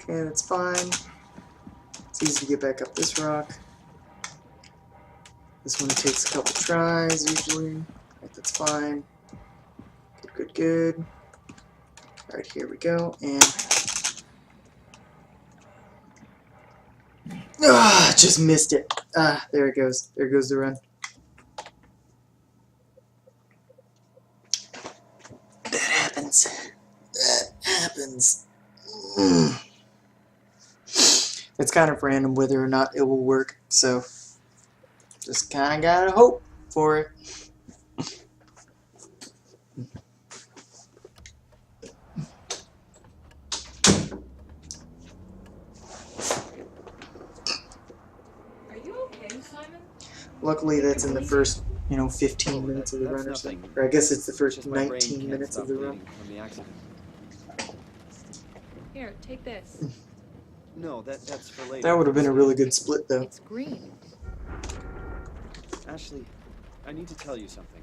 Okay, that's fine. It's easy to get back up this rock. This one takes a couple tries usually. Alright, that's fine. Good, good, good. Alright, here we go, and just missed it. There it goes. There goes the run. That happens. That happens. It's kind of random whether or not it will work, so just kind of gotta hope for it. Are you okay, Simon? Luckily, that's in the first, 15 minutes of the run or something. Or I guess it's the first 19 minutes of the run. Here, take this. No, that's for later. That would have been a really good split, though. It's green. Ashley, I need to tell you something.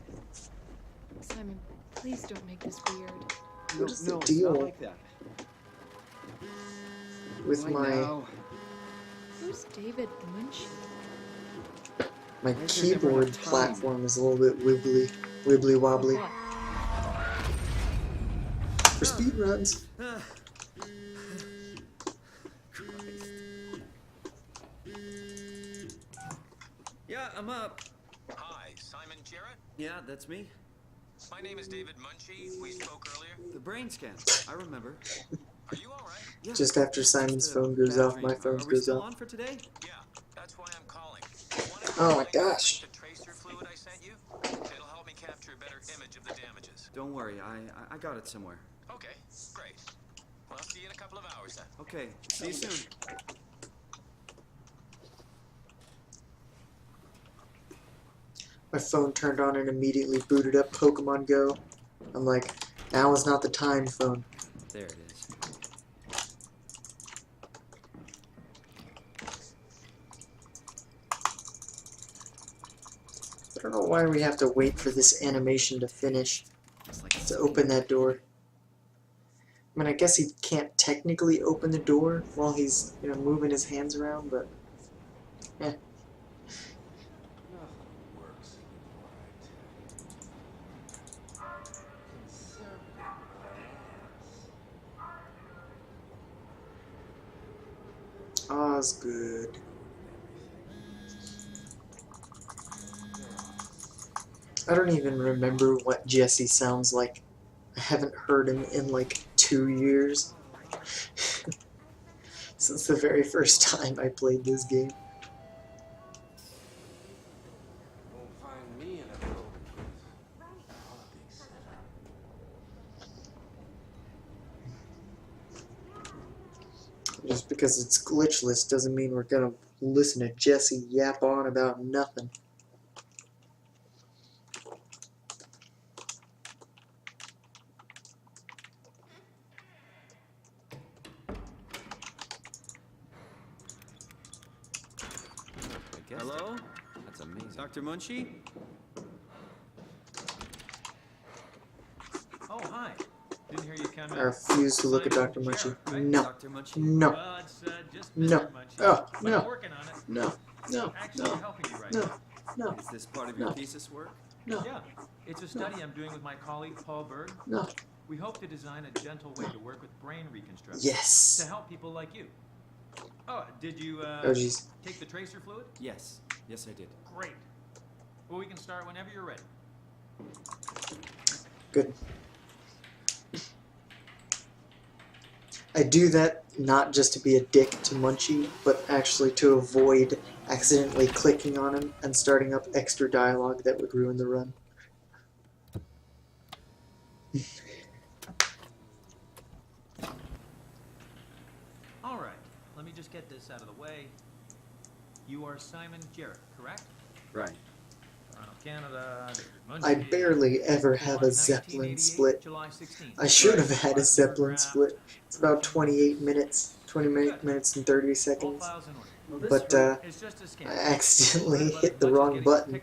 Simon, please don't make this weird. What is the no, deal it's not like that. with Right my now, Who's David Munchie? my Why is there never keyboard enough time? platform is a little bit wibbly wobbly What? for speed runs. Yeah, I'm up. Hi, Simon Jarrett. Yeah, that's me. My name is David Munchie. We spoke earlier. The brain scan. I remember. Are you all right? Yeah. Just after Simon's phone goes off, my phone Are we goes still off. on for today? Yeah, that's why I'm calling. Oh my gosh. The tracer fluid I sent you? It'll help me capture a better image of the damages. Don't worry, I got it somewhere. Okay, great. Well, I'll see you in a couple of hours then. Okay, see you soon. My phone turned on and immediately booted up Pokemon Go. I'm like, now is not the time, phone. There it is. I don't know why we have to wait for this animation to finish It's like to open that door. I mean, I guess he can't technically open the door while he's, moving his hands around, but Osgood. I don't even remember what Jesse sounds like. I haven't heard him in like 2 years. Since the very first time I played this game. Just because it's glitchless doesn't mean we're gonna listen to Jesse yap on about nothing. Hello? That's amazing. Dr. Munchie? Oh, hi. Didn't hear you come I in. refuse to look at Dr. Munchie. No. Dr. Munchie? No. Well, it's just No. Mr. Munchie. Oh, But no. I'm working on it. No. No. Actually No. helping you right No. now. No. Is this part of your No. thesis work? No. Yeah. It's a study I'm doing with my colleague Paul Berg. No. We hope to design a gentle way to work with brain reconstruction. Yes. To help people like you. Oh, did you Oh jeez. take the tracer fluid? Yes. Yes, I did. Great. Well, we can start whenever you're ready. Good. I do that not just to be a dick to Munchie, but actually to avoid accidentally clicking on him and starting up extra dialogue that would ruin the run. All right. Let me just get this out of the way. You are Simon Jarrett, correct? Right. Toronto, Canada. I barely ever have a Zeppelin split. I should have had a Zeppelin split. It's about 28 minutes, 28 minutes and 30 seconds. But I accidentally hit the wrong button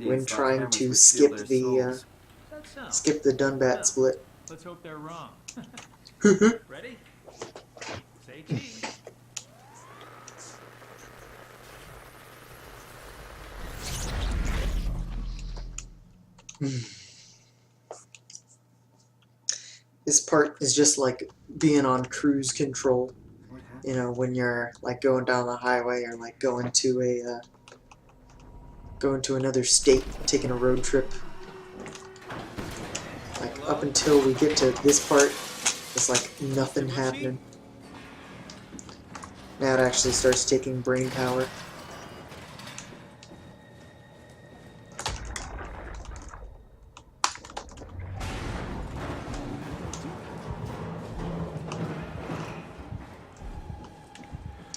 when trying to skip the Dunbat split. Let's hope they're wrong. Ready? Say cheese. this part is just like being on cruise control. You know, when you're like going down the highway or like going to another state, taking a road trip. Like up until we get to this part, it's like nothing happening. Now it actually starts taking brain power.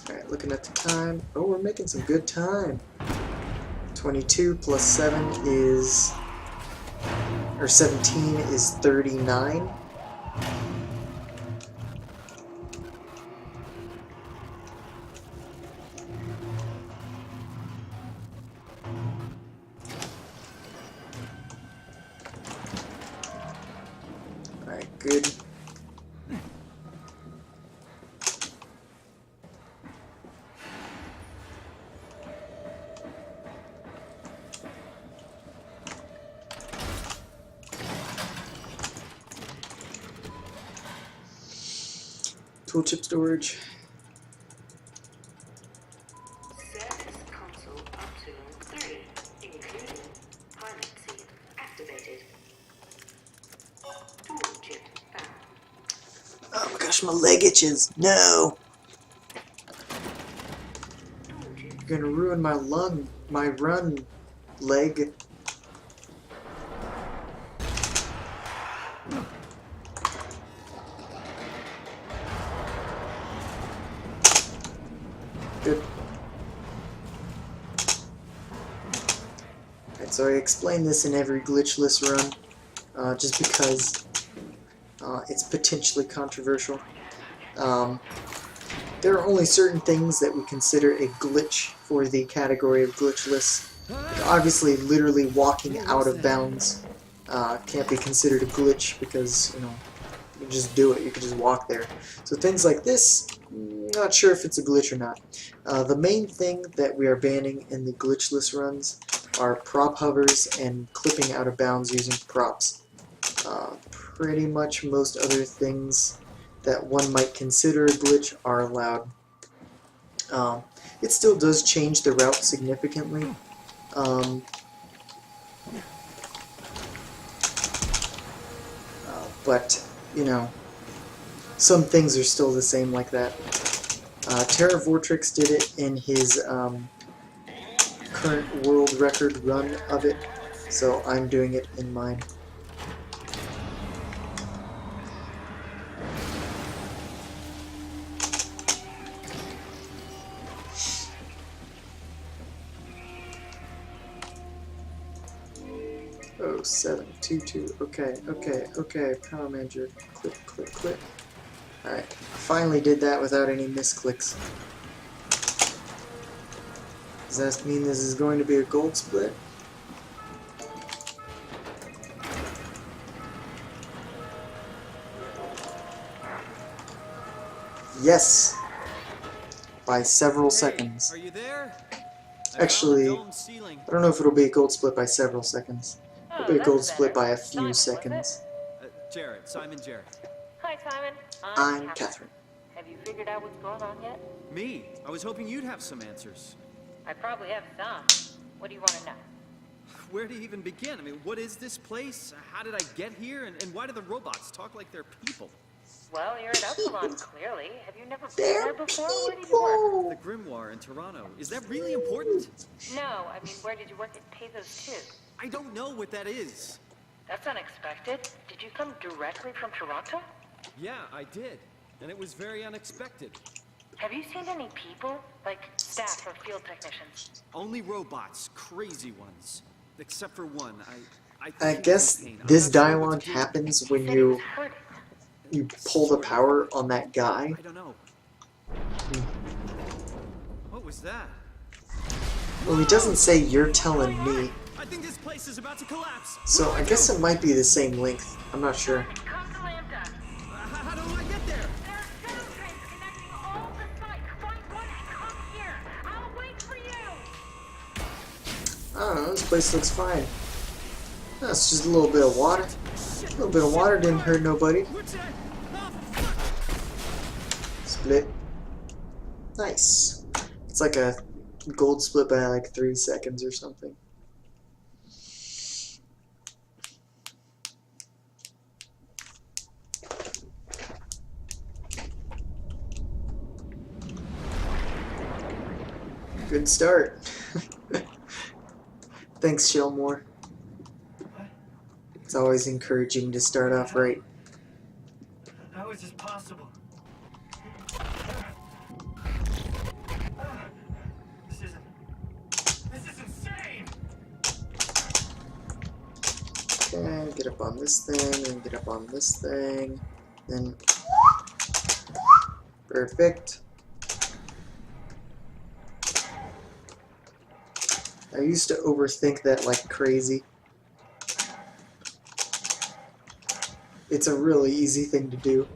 Alright, looking at the time. Oh, we're making some good time. 22 plus 7 is... or 17 is 39. Alright, good. Tool chip storage. Service console optional 3, including pilot seat activated. Tool chip found. Oh my gosh, my leg itches. No! You're gonna ruin my run leg. Good. Alright, so I explain this in every glitchless run, just because it's potentially controversial. There are only certain things that we consider a glitch for the category of glitchless. Obviously, literally walking out of bounds can't be considered a glitch because, you know, you can just do it, you can just walk there. So things like this, not sure if it's a glitch or not. The main thing that we are banning in the glitchless runs are prop hovers and clipping out of bounds using props. Pretty much most other things that one might consider a glitch are allowed. It still does change the route significantly. But, you know, some things are still the same like that. Terra Vortrix did it in his current world record run of it, so I'm doing it in mine. Oh, 722. Okay. Power manager. Click. Alright. Finally did that without any misclicks. Does that mean this is going to be a gold split? Yes! By several seconds. Are you there? Actually, I don't know if it'll be a gold split by several seconds. It'll be a gold split by a few seconds. Jared, Simon Jared. Hi, Simon. I'm Catherine. Have you figured out what's going on yet? Me? I was hoping you'd have some answers. I probably have some. What do you want to know? Where to even begin? I mean, what is this place? How did I get here? And why do the robots talk like they're people? Well, you're at Upsilon, clearly. Have you never been They're there before? Where did you work? The Grimoire in Toronto. Is that really important? No, I mean, where did you work at Pathos 2? I don't know what that is. That's unexpected. Did you come directly from Toronto? Yeah, I did. And it was very unexpected. Have you seen any people? Like staff or field technicians? Only robots, crazy ones. Except for one. I I think guess he's in pain. I'm this not sure what dialogue to do. happens when Said he was you hurting. pull the power on that guy. I don't know. What was that? Well, he doesn't say you're telling me, I think this place is about to collapse. so I guess it might be the same length. I'm not sure. Come to Lambda. How do I get there? There are shuttle trains connecting all the sites. Find one and come here. I'll wait for you. I don't know, this place looks fine. Oh, it's just a little bit of water. Shit, A little bit of water didn't hurt nobody. Split. Nice. It's like a gold split by like 3 seconds or something. Good start. Thanks, Shellmore. It's always encouraging to start off right. How is this possible? This is insane! Okay, get up on this thing, and get up on this thing, then... Perfect. I used to overthink that like crazy. It's a really easy thing to do.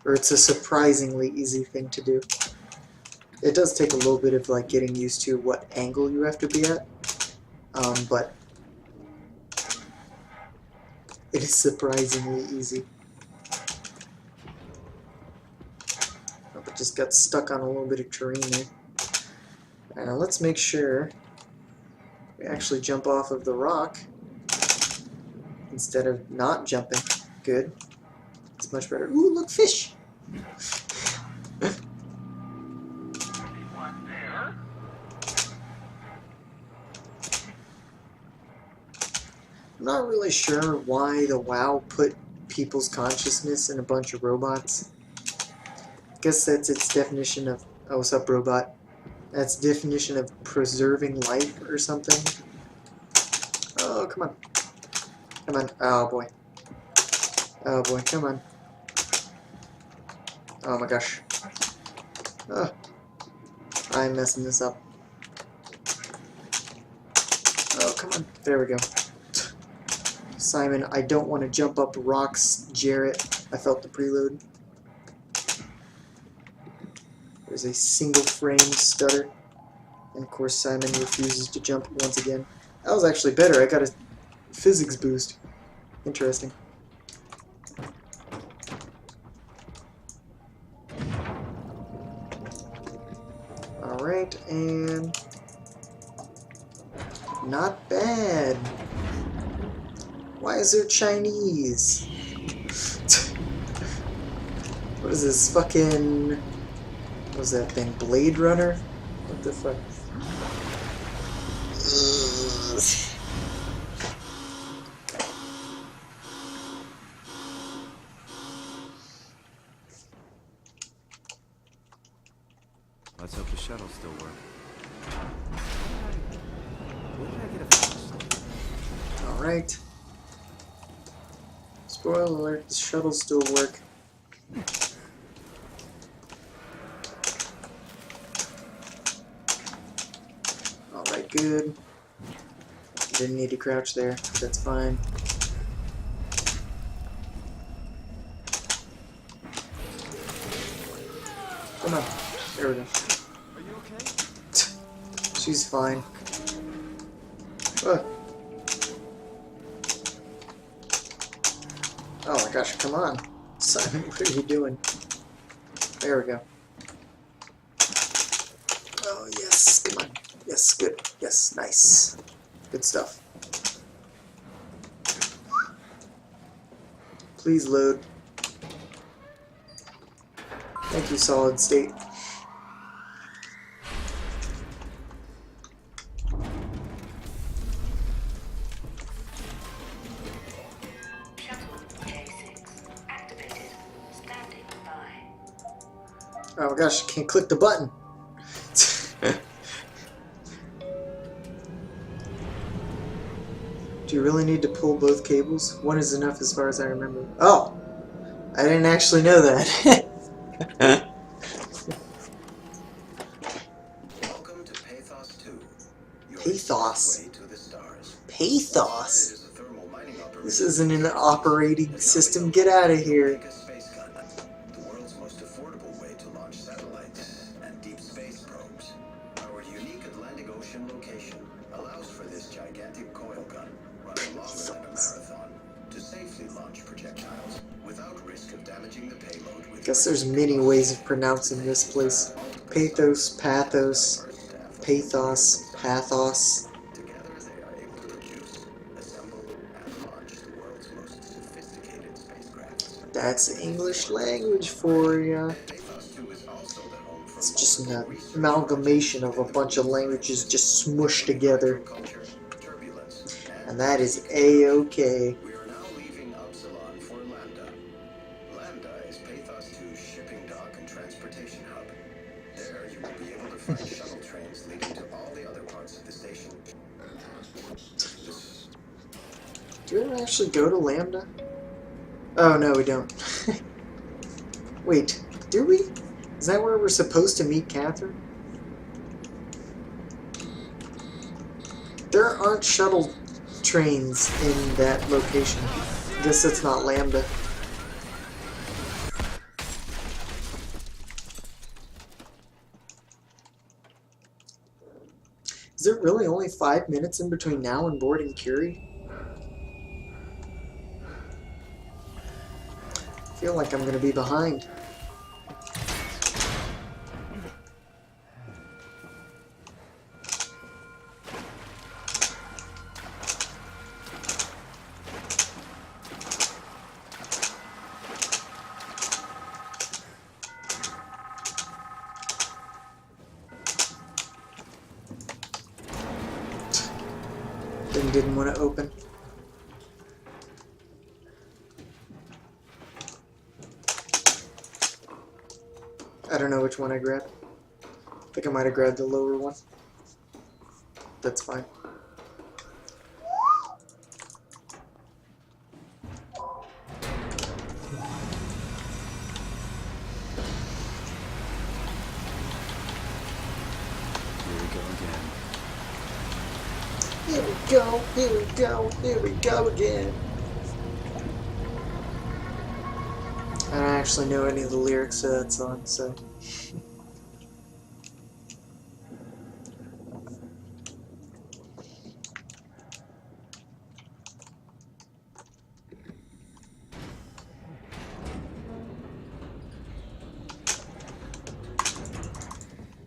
Or it's a surprisingly easy thing to do. It does take a little bit of like getting used to what angle you have to be at. But it is surprisingly easy. Oh, but just got stuck on a little bit of terrain there. Alright, now let's make sure we actually jump off of the rock instead of not jumping. Good. It's much better. Ooh, look, fish! I'm not really sure why the WoW put people's consciousness in a bunch of robots. I guess that's its definition of... Oh, what's up, robot? That's definition of preserving life or something. Oh, come on. Come on. Oh, boy. Oh, boy. Come on. Oh, my gosh. Oh. I'm messing this up. Oh, come on. There we go. Simon, I don't want to jump up rocks, Jarrett. I felt the preload. There's a single frame stutter. And of course Simon refuses to jump once again. That was actually better. I got a physics boost. Interesting. Alright, and... Not bad. Why is there Chinese? What is this, fucking... What was that thing? Blade Runner? What the fuck? Let's hope the shuttle still works. Where did I get a flash? Alright. Spoiler alert, the shuttles still work. Alright, good. Didn't need to crouch there. That's fine. Come on. There we go. Are you okay? She's fine. Oh my gosh, come on. Simon, what are you doing? There we go. Oh, yes, come on. Yes, good. Yes, nice. Good stuff. Please load. Thank you, Solid State. Oh my gosh, I can't click the button. Do you really need to pull both cables? One is enough as far as I remember. Oh! I didn't actually know that. Welcome to Pathos 2. Your Pathos? way to the stars. Pathos? It is a thermal mining operation. This isn't an operating system. Get out of here. Make a space gun. The world's most affordable way to launch satellites and deep space probes. Our unique Atlantic Ocean location allows for this gigantic coil gun, running longer than a marathon to safely launch projectiles without risk of damaging the payload with Guess there's many ways of pronouncing this place. Pathos, pathos, pathos, pathos. Together they are able to produce, assemble, and launch the world's most sophisticated spacecraft. That's English language for ya. Pathos 2 is also the home for It's just an multiple research amalgamation of projects a bunch of languages just smushed together. culture, turbulence, And that is A-OK. We are now leaving Upsilon for Lambda. Lambda is Pathos 2's shipping dock and transportation hub. There you will be able to find shuttle trains leading to all the other parts of the station. Do we ever actually go to Lambda? Oh, no, we don't. Wait, do we? Is that where we're supposed to meet Catherine? There aren't shuttle trains in that location. I guess it's not Lambda. Is it really only 5 minutes in between now and boarding Curie? I feel like I'm gonna be behind. Thing didn't want to open. I don't know which one I grabbed. I think I might have grabbed the lower one. That's fine. Here we go, here we go, here we go again. I don't actually know any of the lyrics to that song, so.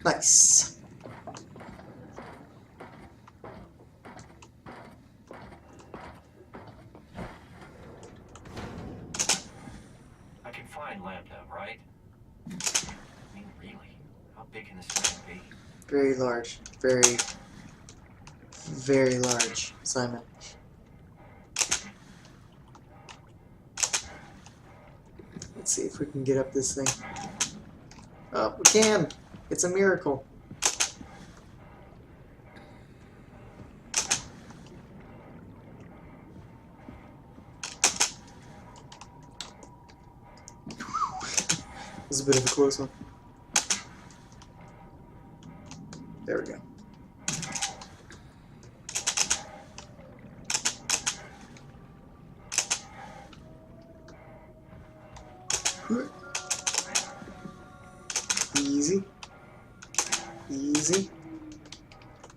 Nice. I can find Lambda, right? I mean, really? How big can this thing be? Very large. Very, very large, Simon. Let's see if we can get up this thing. Oh, we can! It's a miracle. This is a bit of a close one. There we go. Easy. Easy.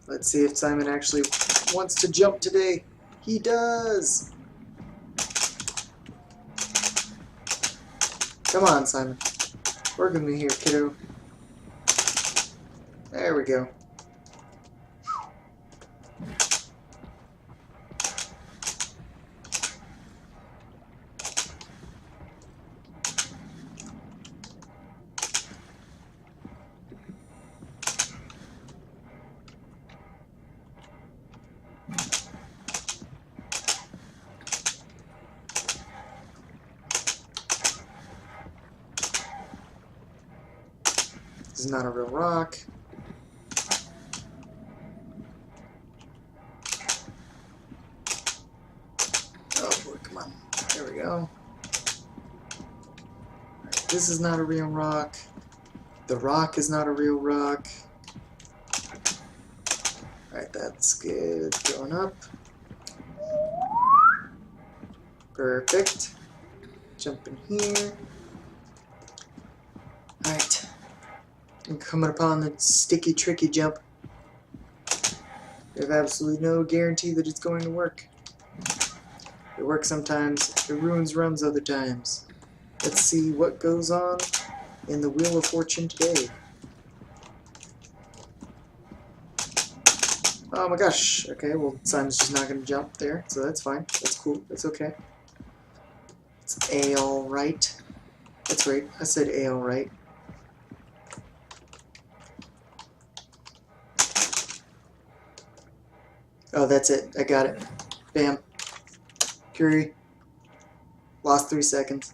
Let's see if Simon actually wants to jump today. He does! Come on, Simon. Work with me here, kiddo. There we go. This is not a real rock. Oh, boy, come on. There we go. Right, this is not a real rock. The rock is not a real rock. Alright, that's good. Going up. Perfect. Jump in here. Alright. I'm coming upon the sticky, tricky jump. We have absolutely no guarantee that it's going to work. It works sometimes, it ruins runs other times. Let's see what goes on in the Wheel of Fortune today. Oh my gosh, okay, well Simon's just not gonna jump there, so that's fine. That's cool, that's okay. It's A alright. That's right, I said A alright. Oh, that's it, I got it. Bam. Curie. Lost 3 seconds.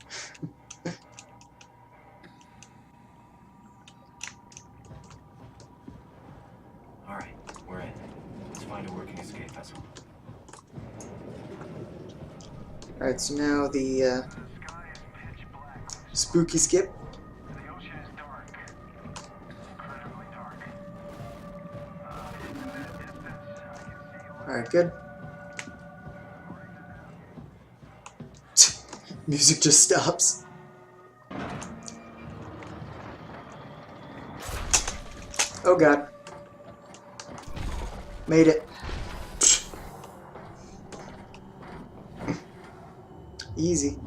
Alright, we're in. Let's find a working escape vessel. Alright, so now the spooky skip. The ocean is dark. Incredibly dark. In the distance, I can see Alright, good. Music just stops. Oh god. Made it. Easy.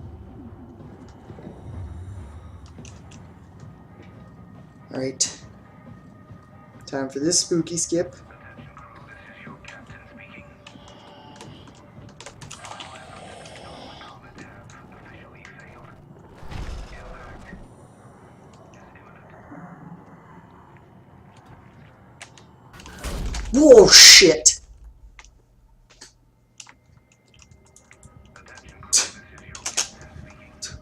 Alright. Time for this spooky skip. Attention crew, this is your captain speaking. Comet tab officially failed. Impact is imminent. Whoa, shit! Attention crew, this is your captain speaking.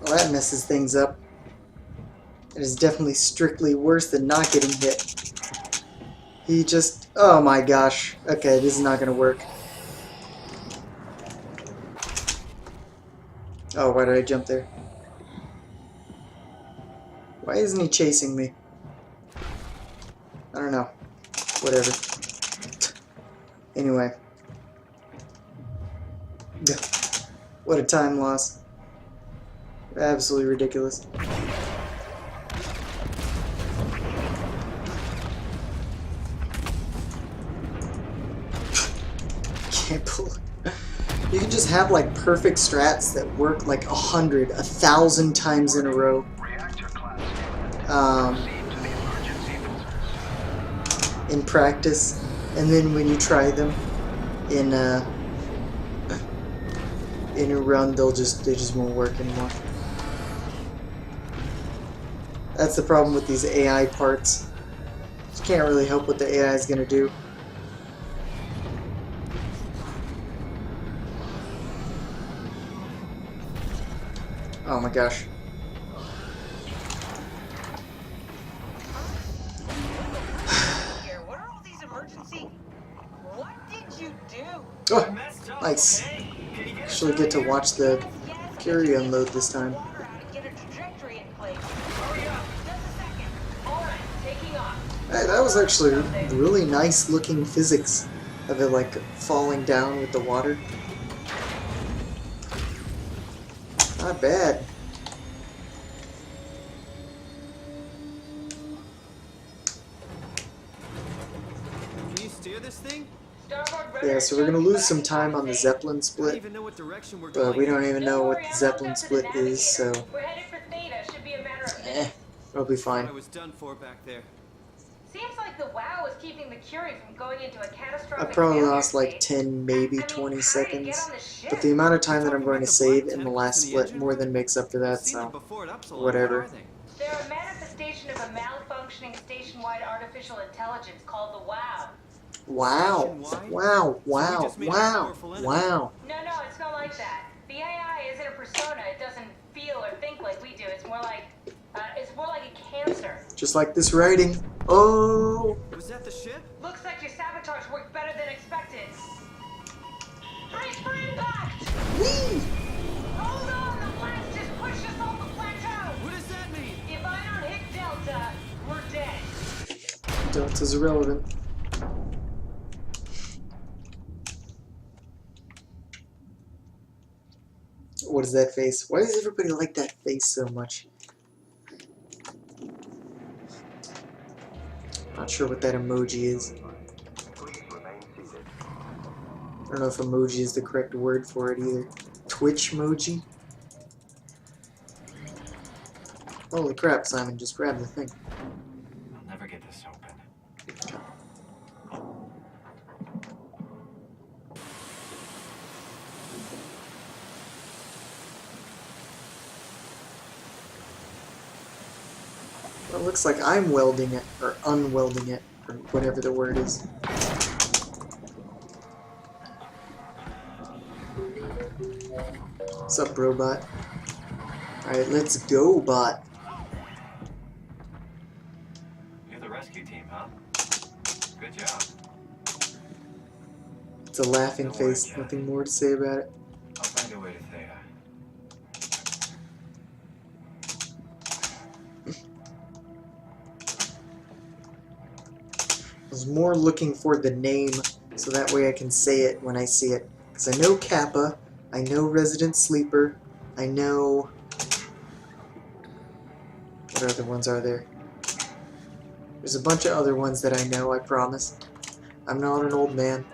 Well, that messes things up. It is definitely strictly worse than not getting hit. He just... Oh my gosh. Okay, this is not gonna work. Oh, why did I jump there? Why isn't he chasing me? I don't know. Whatever. Anyway. What a time loss. Absolutely ridiculous. Can't pull. You can just have like perfect strats that work like 100, 1,000 times in a row. Reactor class. Proceed to the emergency filters. In practice, and then when you try them in a run, they just won't work anymore. That's the problem with these AI parts. You can't really help what the AI is gonna do. Oh my gosh. Here, what are all these emergency? What did you do? Oh, Messed up, nice. okay? Can you get us Actually out get of to here? watch the Yes, Curie unload this time. Water out and get a trajectory in place. Hurry up. Just a second. All right, taking off. Hey, that was actually really nice looking physics of it like falling down with the water. Not bad. Can you steer this thing? Starboard Yeah, rudder so we're gonna shows lose some back time on the safe. Zeppelin I don't split, even know what direction we're but going. we don't even know Don't what worry, the I'm Zeppelin hooked up to the split is, so navigator. We're headed for Theta. Should be a matter of minutes. it'll be I fine. was done for back there. Seems like the WoW is keeping the Curie from going into a catastrophic I probably failure lost like state. 10, maybe I mean, 20 how did he seconds, get on the ship? but the amount of time that I'm going to Talking about save the in the black last tentacles in the split engine more room? than makes up for I've that, seen them so before at Upsilon. whatever. Where are they? They're a manifestation of a malfunctioning station-wide artificial intelligence called the WoW. Wow, Nationwide? wow, So we wow, just made a wow, powerful enemy. wow. No, it's not like that. The AI isn't a persona. It doesn't feel or think like we do. It's more like a cancer. Just like this writing. Oh, Was that the ship? Looks like your sabotage worked better than expected. Brace for impact! whee! Hold on, the blast just pushed us off the plateau. What does that mean? If I don't hit Delta, we're dead. Delta's irrelevant. What is that face? Why does everybody like that face so much? Not sure what that emoji is. Please remain seated. don't know if emoji is the correct word for it either. Twitch emoji? Holy crap, Simon, just grab the thing. I'll never get this open. Well, it looks like I'm welding it, or unwelding it, or whatever the word is. What's up, robot? Alright, let's go, bot. You're the rescue team, huh? Good job. It's a laughing Don't worry, face, Jack. nothing more to say about it. I'll find a way to Theta. I was more looking for the name, so that way I can say it when I see it. Because I know Kappa, I know Resident Sleeper, I know... What other ones are there? There's a bunch of other ones that I know, I promise. I'm not an old man.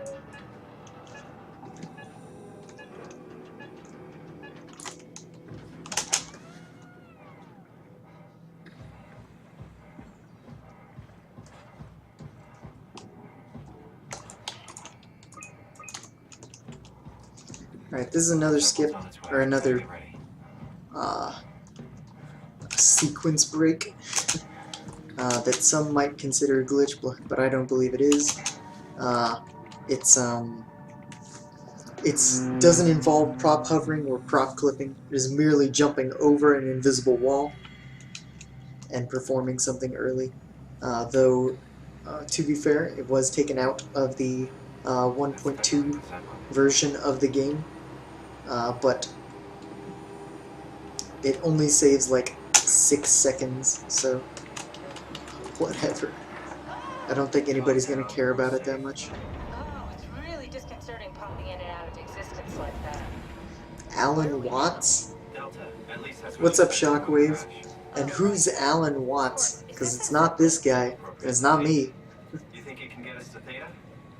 Alright, this is another skip, or another sequence break that some might consider a glitch, but I don't believe it is. It doesn't involve prop hovering or prop clipping. It is merely jumping over an invisible wall and performing something early. Though, to be fair, it was taken out of the 1.2 version of the game, but it only saves like 6 seconds, so whatever. I don't think anybody's gonna care about it that much. Oh, it's really disconcerting popping in and out of existence like that. Alan Watts? Delta, at least that's What's what up, you said before Shockwave? the crash. And who's Alan Watts? Because it's not this guy, and it's not me. You think it can get us to Theta?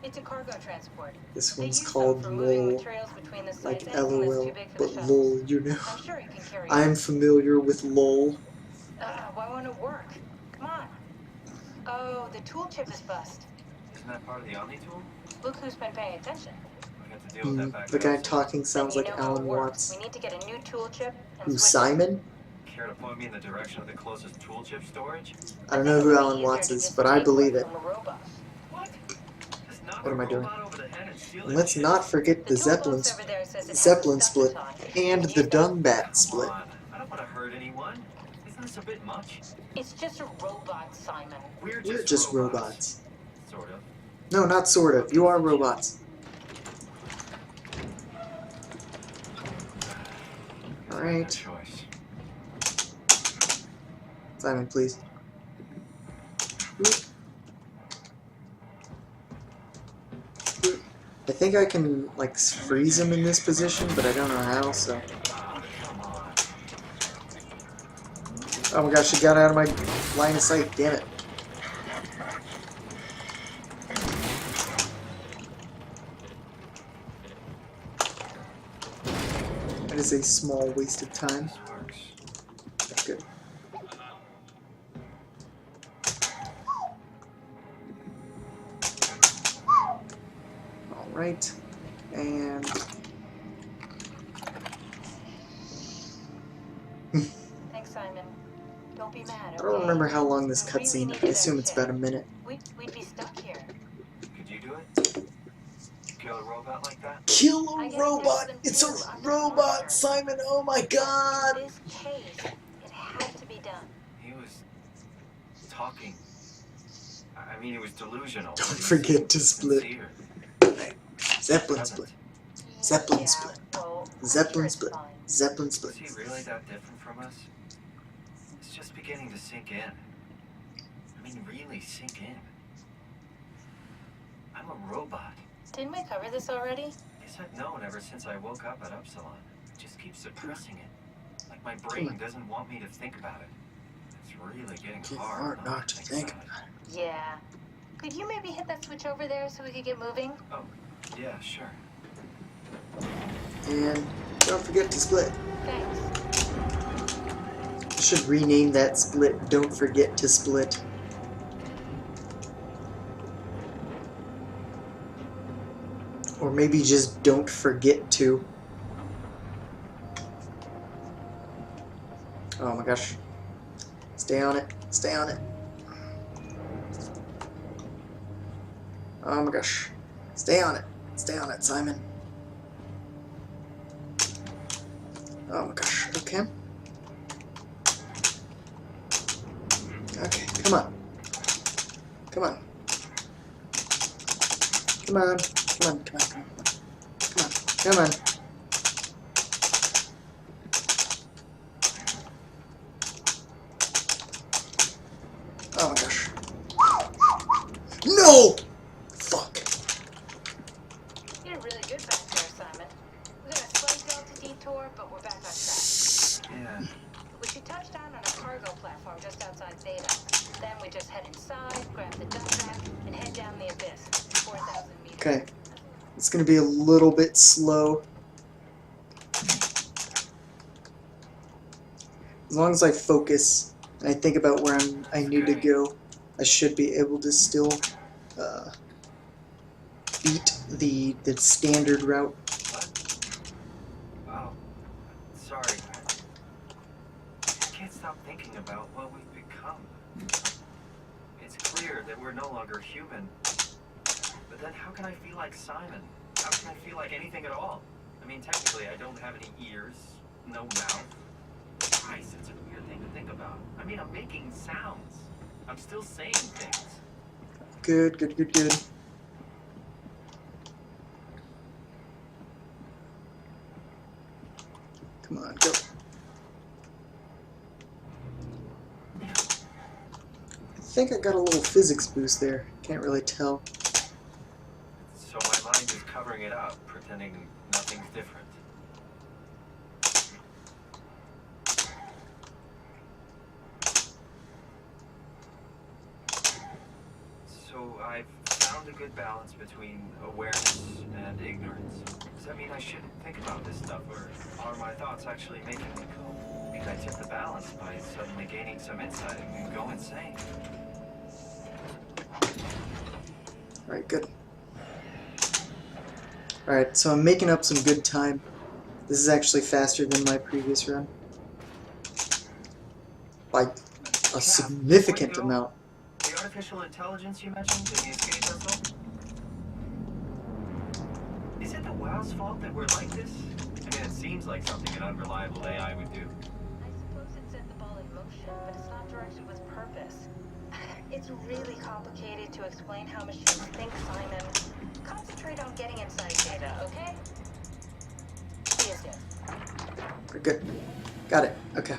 It's a cargo transport. This They one's use them called for moving LOL. materials between the sites. Like Anything that's LOL, too big for but the shuttles. LOL, you know. I'm sure it can carry I'm it. familiar with LOL. Why won't it work? Come on. Oh, the tool chip is bust. Isn't that part of the Omni tool? Look who's been paying attention. We have to deal with that back The at guy Upsilon. talking sounds Then you like know how Alan it works. Watts. We need to get a new tool chip and Who's switch it. Simon? Care to point me in the direction of the closest tool chip storage? I don't know who Alan Watts is, but I believe it. What? Just knock What a am I doing? robot over the head and steal And its let's shit? not forget the Zeppelin split and the Dunbat Come split. on. I don't want to hurt anyone. Isn't this a bit much? It's just a robot, Simon. We're We're just robots. Sort of. No, not sort of. You are robots. Good Alright. choice. Simon, please. I think I can, like, freeze him in this position, but I don't know how, so... Oh my gosh, he got out of my line of sight, damn it. That is a small waste of time. This works. That's good. Alright, and... Thanks, Simon. Don't be mad, I don't remember how long this cutscene is. I assume it's about a minute. We'd be stuck here. Could you do it? Kill a robot like that? Kill I a guess robot! there's It's a them too. I'm not robot, sure. Simon! Oh my god! In this case, it had to be done. He was talking. I mean, he was delusional. Don't but he was forget to split. sincere. Zeppelin split. Zeppelin Yeah, split. well, I'm Zeppelin sure it's split. fine. Zeppelin Is split. he really that different from us? It's just beginning to sink in. I mean, really sink in. I'm a robot. Didn't we cover this already? Guess I've known ever since I woke up at Upsilon. I just keep suppressing it. Like my brain doesn't want me to think about it. It's really getting It's hard hard not to think about it. Yeah. Could you maybe hit that switch over there so we could get moving? Oh, yeah, sure. And don't forget to split. Thanks. I should rename that split, Don't Forget to Split. Or maybe just Don't Forget to. Oh my gosh. Stay on it. Stay on it. Oh my gosh. Stay on it. Stay on it, Simon. Oh my gosh. Okay. Okay, come on. Come on. Come on. Come on, come on, come on. Come on. Come on. Oh my gosh. No! Fuck. You did really good back there, Simon. We got a slight delta detour, but we're back on track. Yeah. We should touch down on a cargo platform just outside Beta. Then we just head inside, grab the dump rack, and head down the abyss. 4,000 meters. Okay. It's gonna be a little bit slow. As long as I focus and I think about where I need to go, I should be able to still beat the standard route. What? Oh, sorry. I can't stop thinking about what we've become. It's clear that we're no longer human. But then how can I feel like Simon? How can I feel like anything at all? I mean, technically, I don't have any ears, no mouth. Christ, it's a weird thing to think about. I mean, I'm making sounds. I'm still saying things. Good, good, good, good. Come on, go. I think I got a little physics boost there. Can't really tell. So my mind is covering it up, pretending nothing's different. So I've found a good balance between awareness and ignorance. Does that mean I shouldn't think about this stuff, or are my thoughts actually making me go? Maybe I tip the balance by suddenly gaining some insight and go insane. Alright, good. Alright, so I'm making up some good time. This is actually faster than my previous run. By a significant amount. The artificial intelligence you mentioned in the escape vessel? Is it the WoW's fault that we're like this? I mean, it seems like something an unreliable AI would do. I suppose it set the ball in motion, but it's not directed with purpose. It's really complicated to explain how machines think, Simon. Concentrate on getting inside data, okay? See you soon. We're good. Got it. Okay.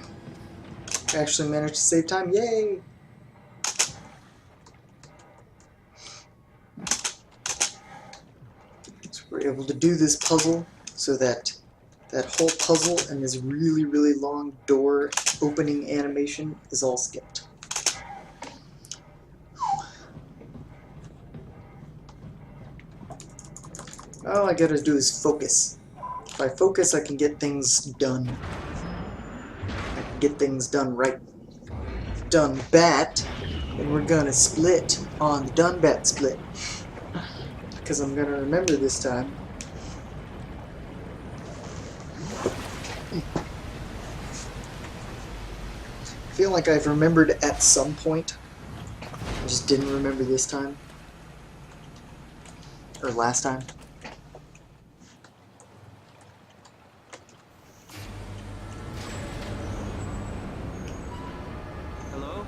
I actually managed to save time. Yay! So we're able to do this puzzle so that that whole puzzle and this really, really long door opening animation is all skipped. All I gotta do is focus. If I focus, I can get things done. I can get things done right. Done bat, and we're gonna split on the done bat split. Because I'm gonna remember this time. I feel like I've remembered at some point. I just didn't remember this time. Or last time. Hello?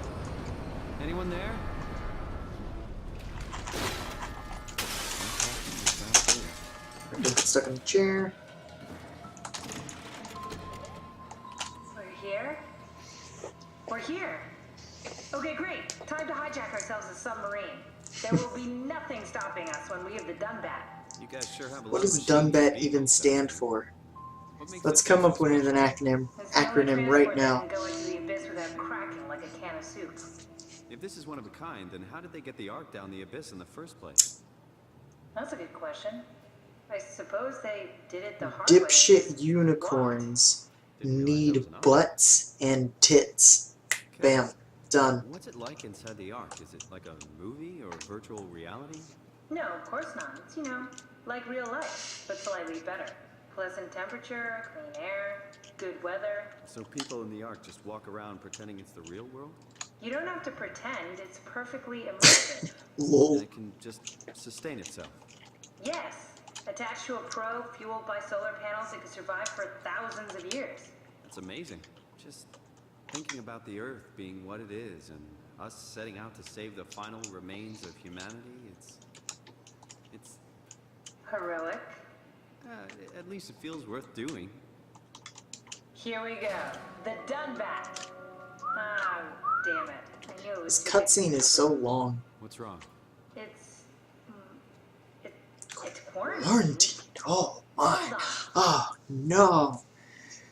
Anyone there? Don't get stuck in the chair. We're here? We're here. Okay, great. Time to hijack ourselves a submarine. There will be nothing stopping us when we have the Dunbat. You guys sure have a What lot of does machines Dunbat and even vehicles. stand for? What makes Let's that come up vessel with an special? acronym right now. Go into the abyss without cracking like a can of soup. If this is one of a kind, then how did they get the Ark down the abyss in the first place? That's a good question. I suppose they did it the hard way. Dipshit unicorns Didn't realize that need was an option. butts and tits. Okay. Bam. Done. What's it like inside the Ark? Is it like a movie or virtual reality? No, of course not. It's, like real life, but slightly better. Pleasant temperature, clean air, good weather. So people in the Ark just walk around pretending it's the real world? You don't have to pretend, it's perfectly immersive. Lol. And it can just sustain itself. Yes, attached to a probe fueled by solar panels, it could survive for thousands of years. That's amazing. Just thinking about the Earth being what it is and us setting out to save the final remains of humanity, it's Heroic. at least it feels worth doing. Here we go. The done bat. Ah, damn it. I knew it was This too cutscene is so long. What's wrong? It's quarantine. Quarantine. Oh my. Hold on. Oh no.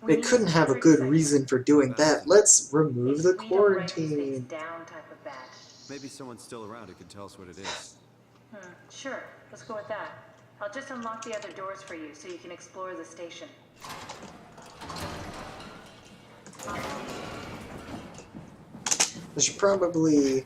We They need couldn't have a secret good section. reason for doing that. Let's remove It's the we don't write these things quarantine. down type of bat. Maybe someone's still around who can tell us what it is. Sure, let's go with that. I'll just unlock the other doors for you so you can explore the station. I should probably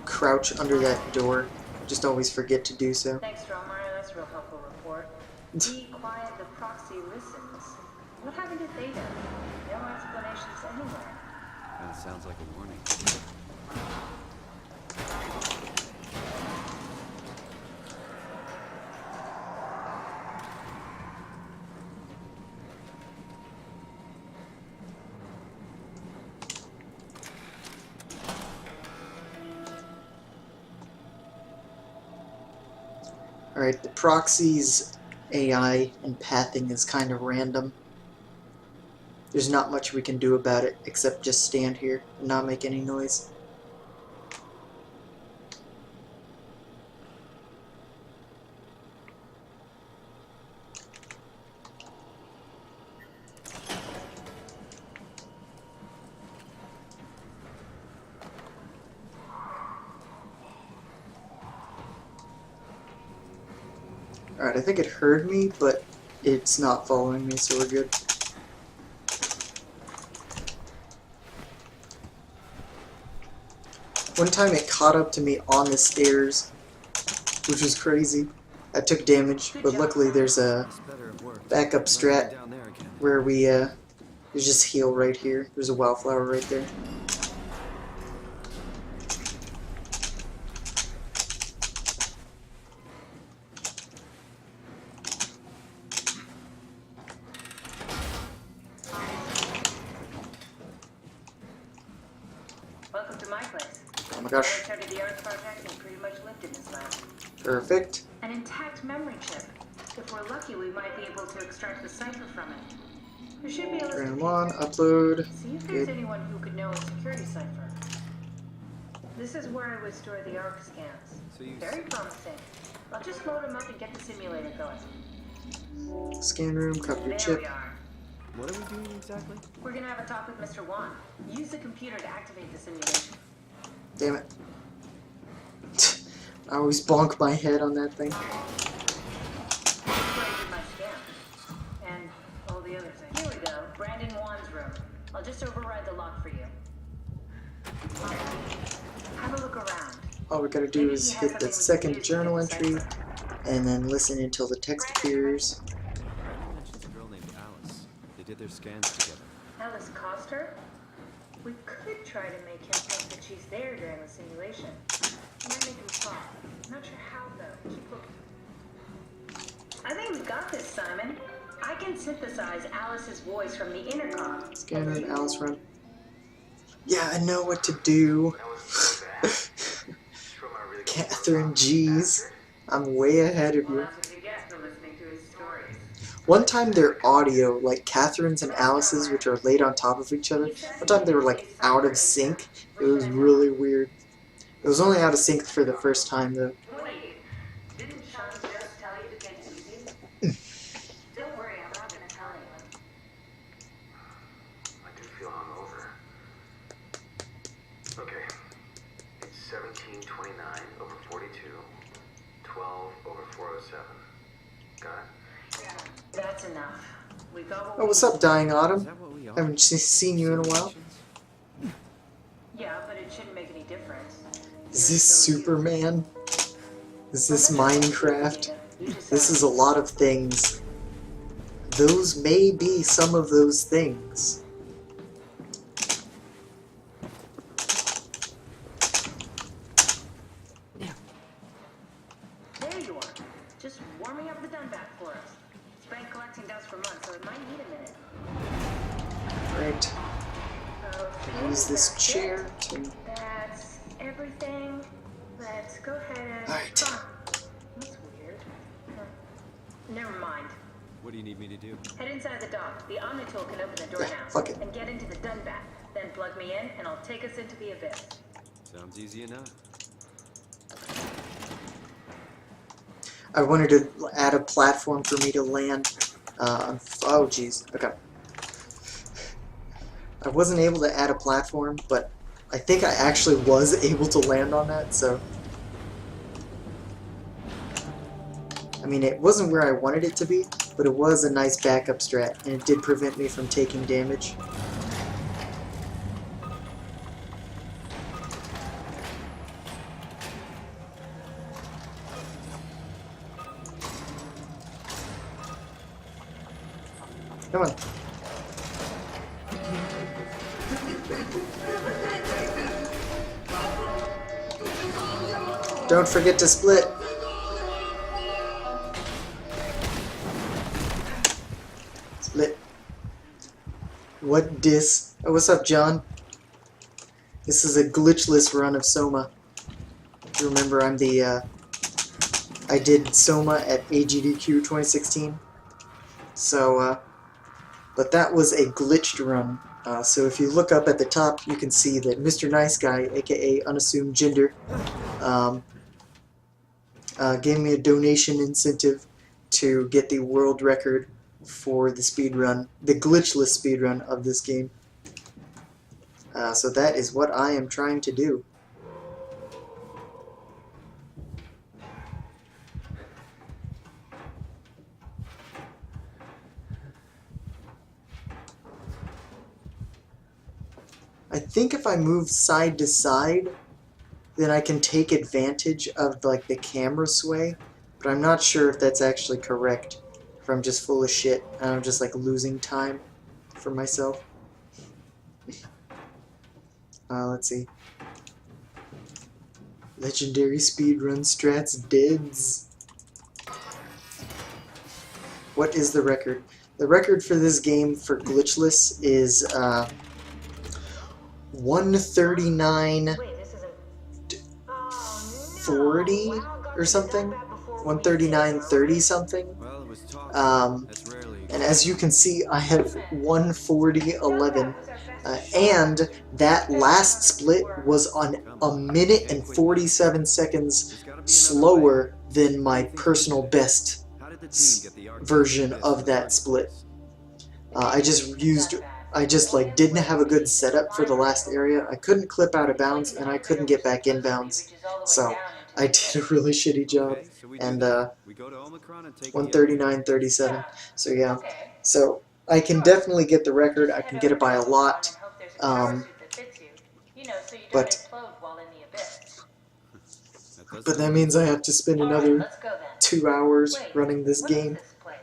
crouch under that door. Just always forget to do so. Thanks, Drummer. That's a real helpful report. Be quiet, the proxy listens. What happened to Theta? No explanations anywhere. That sounds like a warning. Alright, the proxy's AI and pathing is kind of random. There's not much we can do about it except just stand here and not make any noise. Alright, I think it heard me, but it's not following me, so we're good. One time it caught up to me on the stairs, which was crazy. I took damage, but luckily there's a This better have worked. backup strat Down there again. where we, there's just heal right here. There's a wildflower right there. Welcome to my place. Oh my I gosh. started the art project and pretty much lived in this lab. Perfect. An intact memory chip. If we're lucky, we might be able to extract the cipher from it. There should be a list Round of 1, people. upload. See if there's Good. anyone who could know a security cipher. This is where I would store the ARC scans. So you Very promising. I'll just load them up and get the simulator going. Scan room, copy your There chip. we are. What are we doing exactly? We're gonna have a talk with Mr. Wan. Use the computer to activate the simulation. Damn it. I always bonk my head on that thing. That's where I did my scan. And all the other things. Here we go. Brandon Wan's room. I'll just override the lock for you. Have a look around. All we gotta do is hit the second journal entry, and then listen until the text appears. Brandon mentions a girl named Alice. They did their scans together. Alice Coster? We could try to make him think that she's there during the simulation. It might make him talk. Not sure how though. Keep looking. I think we've got this, Simon. I can synthesize Alice's voice from the intercom. Scan room, Alice run. Yeah, I know what to do. Catherine, jeez. I'm way ahead of Well, you. that's what you get for listening to his stories. One time their audio, like Catherine's and Alice's, which are laid on top of each other, one time they were like out of sync. It was really weird. It was only out of sync for the first time though. Wait, didn't Sean just tell you to take it easy? Don't worry, I'm not gonna tell anyone. I do feel hungover. Okay. It's 1729 over 42. 12/407. Got it? That's enough. We got what Oh, we what's up, Dying Is Autumn? that what we are? Haven't seen you in a while. Simulations? Yeah, but it shouldn't make any difference. Is this Superman? Is this Minecraft? This is a lot of things. Those may be some of those things. There you are. Just warming up the dun back for us. It's been collecting dust for months, so it might need a minute. Right. Okay, Use this that's chair it. to... That's everything. Let's go ahead and... Alright. Ah, that's weird. Huh. Never mind. What do you need me to do? Head inside the dock. The Omni tool can open the door Yeah, now. fuck it. And get into the dun back. Then plug me in, and I'll take us into the abyss. Sounds easy enough. I wanted to add a platform for me to land. Oh, jeez. Okay. I wasn't able to add a platform, but I think I actually was able to land on that, so... I mean, it wasn't where I wanted it to be, but it was a nice backup strat, and it did prevent me from taking damage. Come on. Don't forget to split. Split. What dis? Oh, what's up, John? This is a glitchless run of SOMA. You remember, I'm the, I did SOMA at AGDQ 2016. So, but that was a glitched run. So if you look up at the top, you can see that Mr. Nice Guy, aka Unassumed Gender, gave me a donation incentive to get the world record for the speedrun, the glitchless speedrun of this game. So that is what I am trying to do. I think if I move side to side, then I can take advantage of like the camera sway, but I'm not sure if that's actually correct. If I'm just full of shit and I'm just like losing time for myself. Let's see. Legendary speedrun strats deads. What is the record? The record for this game for glitchless is 139 Wait, this isn't... Oh, 40 no. Wow, got or to something. the dun back before we 139 did. 30 something. Well, it was talk. That's rarely. And as you can see, I have 140.11. And that last split was on a minute and 47 seconds slower than my personal best How did the team get the RTA version list of in that the split. first I just like didn't have a good setup for the last area. I couldn't clip out of bounds and I couldn't get back in bounds. So I did a really shitty place? job. Okay, so we do And that. We go to Omicron and take the 139.37. So yeah. So I can definitely get the record. I can get it by a lot. But That that means I have to spend another Let's go then. 2 hours Wait, running this what is game. this place?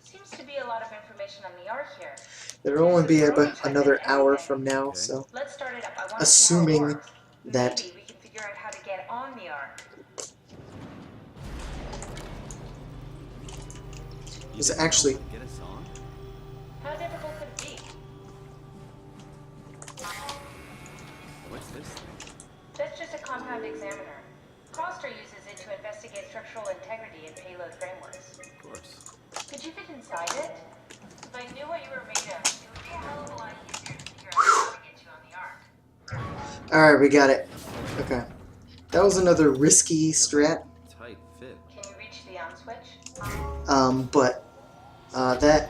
Seems to be a lot of information on the art here. It'll only be about another hour from now, Okay. so Let's start it up. I want to see how it assuming works. that Maybe we can figure out how to get on the ark. You It's didn't know actually- what to get us on? How difficult could it be? What's this thing? That's just a compound examiner. Coster uses it to investigate structural integrity in payload frameworks. Of course. Could you fit inside it? If I knew what you were made of, it would be a hell of a lot easier to figure out how to get you on the ark. Alright, we got it. Okay. That was another risky strat. Tight fit. Can you reach the on switch? But that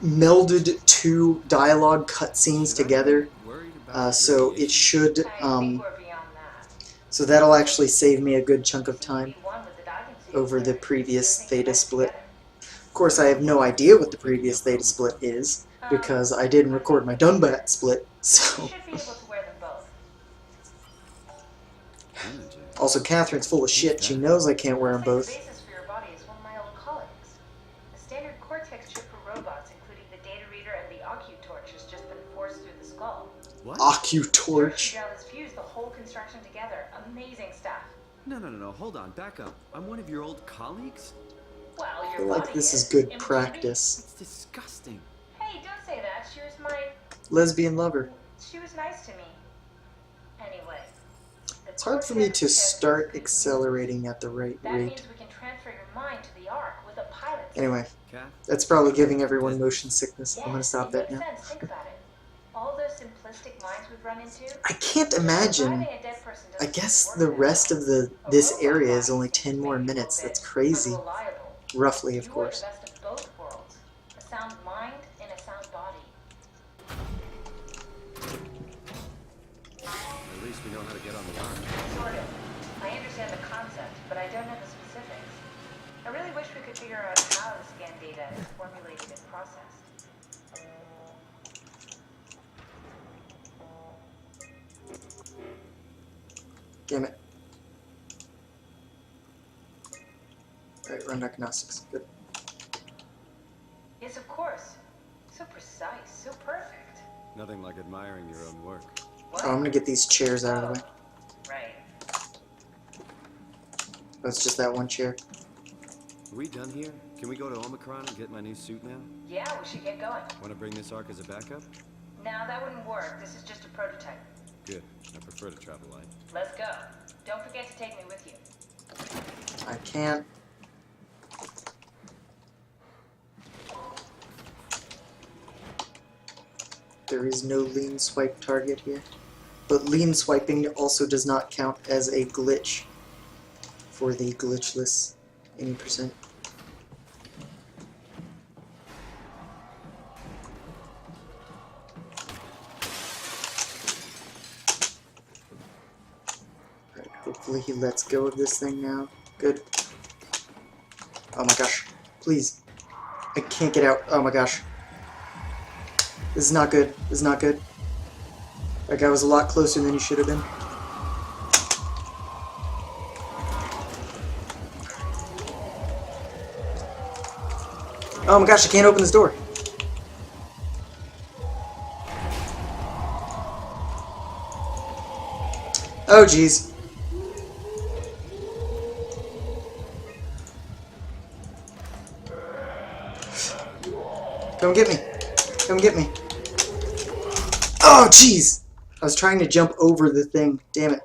melded two dialogue cutscenes together, Worried about so it radiation? should, I think we're beyond that. so that'll actually save me a good chunk of time. Be one with the diving over the previous theta split. Of course, I have no idea what the previous theta split is, because I didn't record my Dunbat split, so... You should be able to wear them both. Images. Also, Catherine's full of shit. She knows I can't wear them Looks like both. the basis for your body is one of my old colleagues. A standard Cortex chip for robots, including the data reader and the Occutorch, has just been forced through the skull. What? Occutorch. Gel has fused the whole construction together. Amazing stuff. No, hold on, back up. I'm one of your old colleagues? Well, I your feel like body this is good Imagine- practice. It's disgusting. Hey, don't say that. She was my... Lesbian lover. She was nice to me. Anyway. It's hard for me to start accelerating at the right That rate. means we can transfer your mind to the Ark with a pilot. Anyway, Kath? that's probably giving everyone motion sickness. I'm gonna Yes, stop it that makes now. sense. Think about it. All those simplistic minds we've run into. I can't imagine. Driving a dead person I doesn't guess seem to the work rest that of well. A this robot area is body only seems 10 more maybe a minutes. little That's bit crazy. unreliable. Roughly, of You course. are the best of both worlds. A sound mind and a sound body. At least we know how to get on the line. Sort of. I understand the concept, but I don't know the specifics. I really wish we could figure out how the scan data is formulated and processed. Damn it. Alright, run diagnostics. Good. Yes, of course. So precise, so perfect. Nothing like admiring your own work. What? Oh, I'm gonna get these chairs out of the way. Right. Oh, it's just that one chair. Are we done here? Can we go to Omicron and get my new suit now? Yeah, we should get going. Want to bring this arc as a backup? No, that wouldn't work. This is just a prototype. Good. I prefer to travel light. Let's go. Don't forget to take me with you. I can't. There is no lean swipe target here. But lean swiping also does not count as a glitch for the glitchless 80%. Right, hopefully he lets go of this thing now. Good. Oh my gosh. Please. I can't get out. Oh my gosh. This is not good. This is not good. That guy was a lot closer than he should have been. Oh my gosh, I can't open this door. Oh jeez. Come get me. Come get me. Oh jeez. I was trying to jump over the thing. Damn it.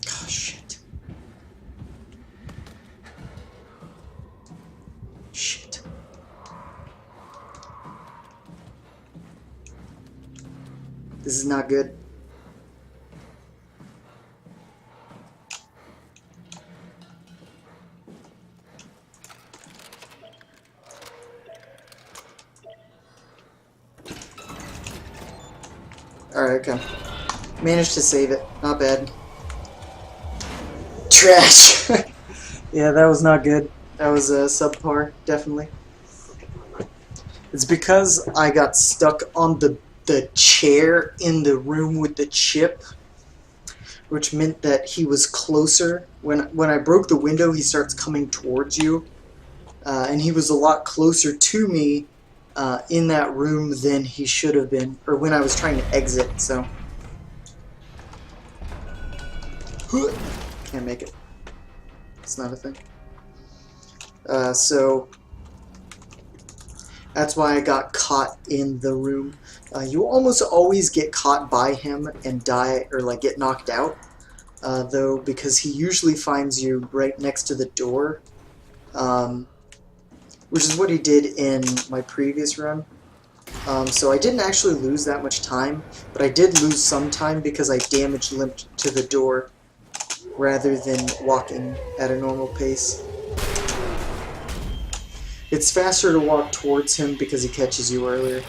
Oh, shit. Shit. This is not good. Alright, okay. Managed to save it. Not bad. Trash! Yeah, that was not good. That was subpar, definitely. It's because I got stuck on the chair in the room with the chip, which meant that he was closer. When I broke the window, he starts coming towards you, and he was a lot closer to me in that room than he should have been, or when I was trying to exit, so. Can't make it. It's not a thing. So, that's why I got caught in the room. You almost always get caught by him and die, or like get knocked out, though, because he usually finds you right next to the door. Which is what he did in my previous run. So I didn't actually lose that much time, but I did lose some time because I damage limped to the door rather than walking at a normal pace. It's faster to walk towards him because he catches you earlier.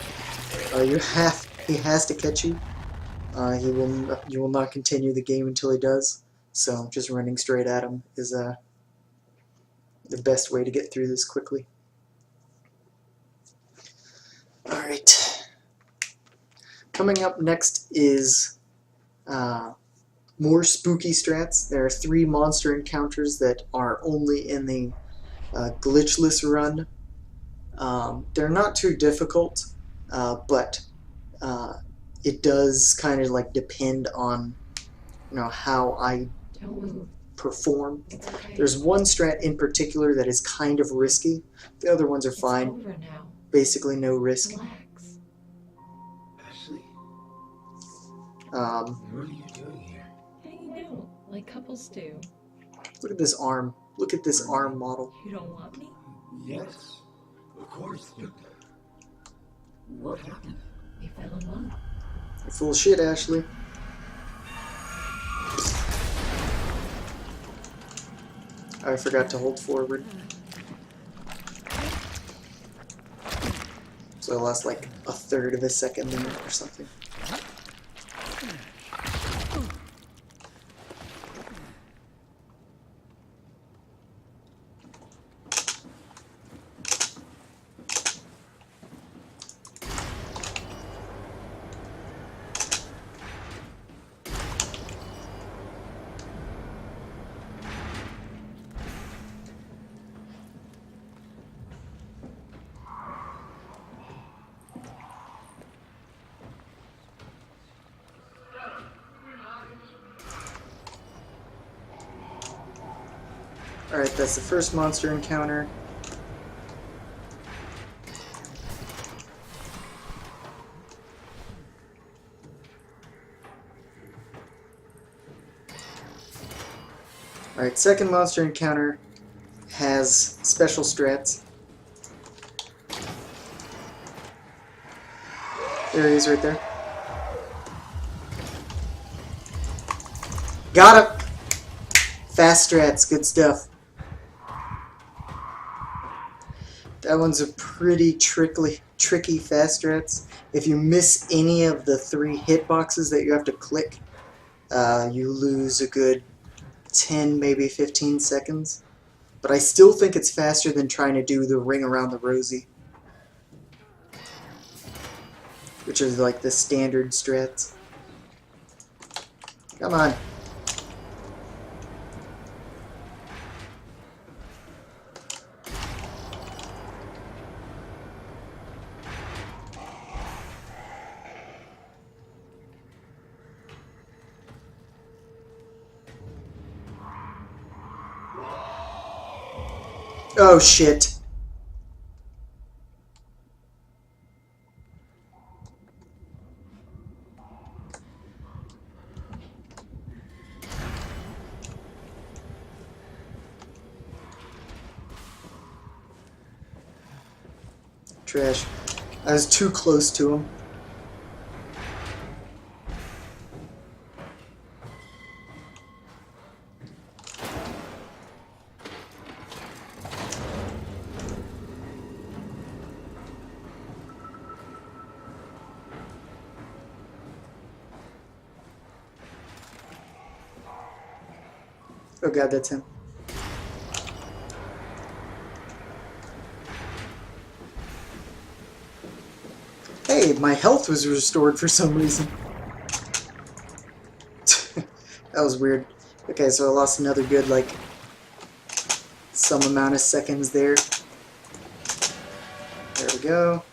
He has to catch you. You will not continue the game until he does. So just running straight at him is the best way to get through this quickly. All right. Coming up next is more spooky strats. There are 3 monster encounters that are only in the glitchless run. They're not too difficult, but it does kind of like depend on how I perform. There's one strat in particular that is kind of risky. The other ones are fine. Basically no risk. Ashley, Um, what are you doing here? Hanging out, like couples do. Look at this arm. Look at this arm model. You don't want me? Yes, of course, but what happened? We fell in love. You're full of shit, Ashley. I forgot to hold forward. So I lost like a third of a second there or something. Alright, that's the first monster encounter. Alright, second monster encounter has special strats. There he is right there. Got him! Fast strats, good stuff. That one's a pretty tricky fast strats. If you miss any of the 3 hitboxes that you have to click, you lose a good 10, maybe 15 seconds. But I still think it's faster than trying to do the ring around the rosy, which is like the standard strats. Come on. Oh shit. Trash. I was too close to him. Oh god, that's him. Hey, my health was restored for some reason. That was weird. Okay, so I lost another good, like, some amount of seconds there. There we go.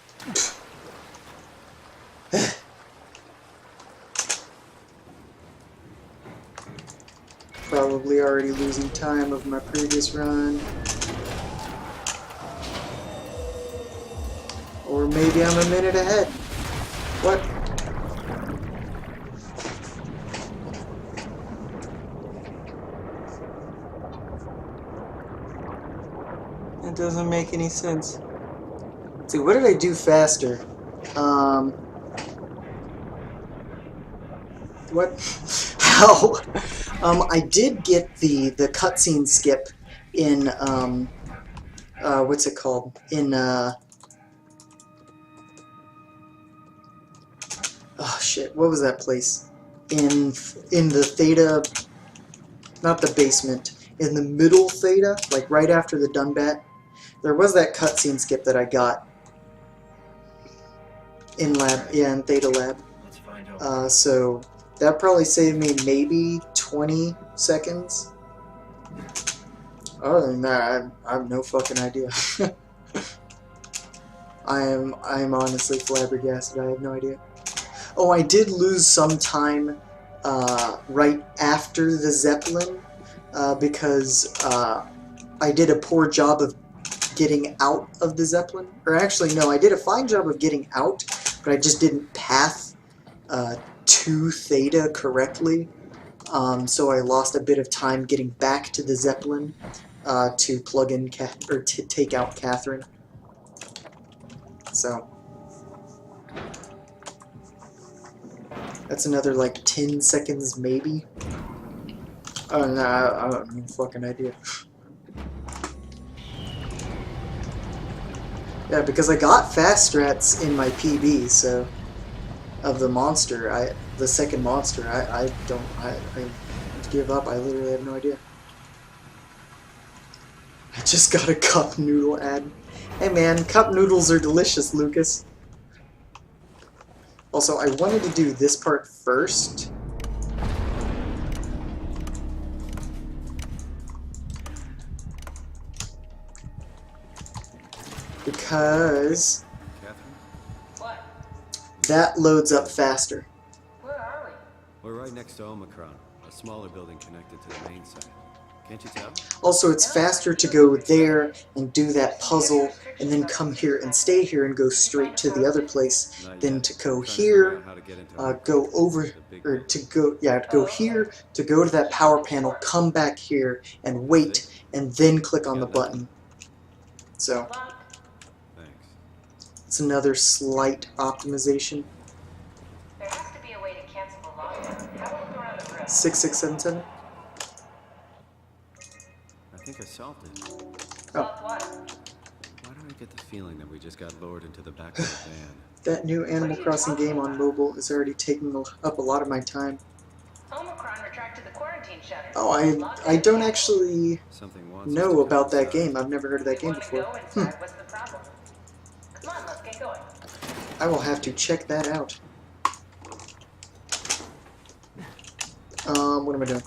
Probably already losing time of my previous run. Or maybe I'm a minute ahead. What? That doesn't make any sense. Let's see, what did I do faster? What? How? I did get the cutscene skip in, what's it called? In, oh shit, what was that place? in the theta, not the basement, in the middle theta, like right after the Dunbat, there was that cutscene skip that I got in lab, yeah, in Theta Lab. Let's find out. So that probably saved me maybe 20 seconds. Other than that, I have no fucking idea. I am honestly flabbergasted. I have no idea. Oh, I did lose some time right after the Zeppelin because I did a poor job of getting out of the Zeppelin. Or actually, no, I did a fine job of getting out, but I just didn't path to Theta correctly. So I lost a bit of time getting back to the Zeppelin to plug in or to take out Catherine. So that's another like 10 seconds maybe. Oh no, I don't have no fucking idea. Yeah, because I got fast strats in my PB, so of the monster, the second monster, I give up. I literally have no idea. I just got a cup noodle ad. Hey man, cup noodles are delicious, Lucas. Also, I wanted to do this part first. Because Catherine? that loads up faster. Where are we? We're right next to Omicron, a smaller building connected to the main site. Can't you tell? Also, it's faster to go there and do that puzzle and then come here and stay here and go straight to the other place than to go here, go over, or to go, yeah, to go here, to go to that power panel, come back here and wait, and then click on the button. So, Thanks. it's another slight optimization. There has to be a way to cancel the lockdown. Have a look around the room. 6677. I think I solved it. Oh. What? Why do I get the feeling that we just got lowered into the back of the van? That new Animal Crossing game on mobile is already taking up a lot of my time. Omicron retracted the quarantine shutter. Oh, I don't actually Something wants us know to about come that inside. game. I've never heard of that game before. What's the problem? Come on, let's get going. I will have to check that out. What am I doing?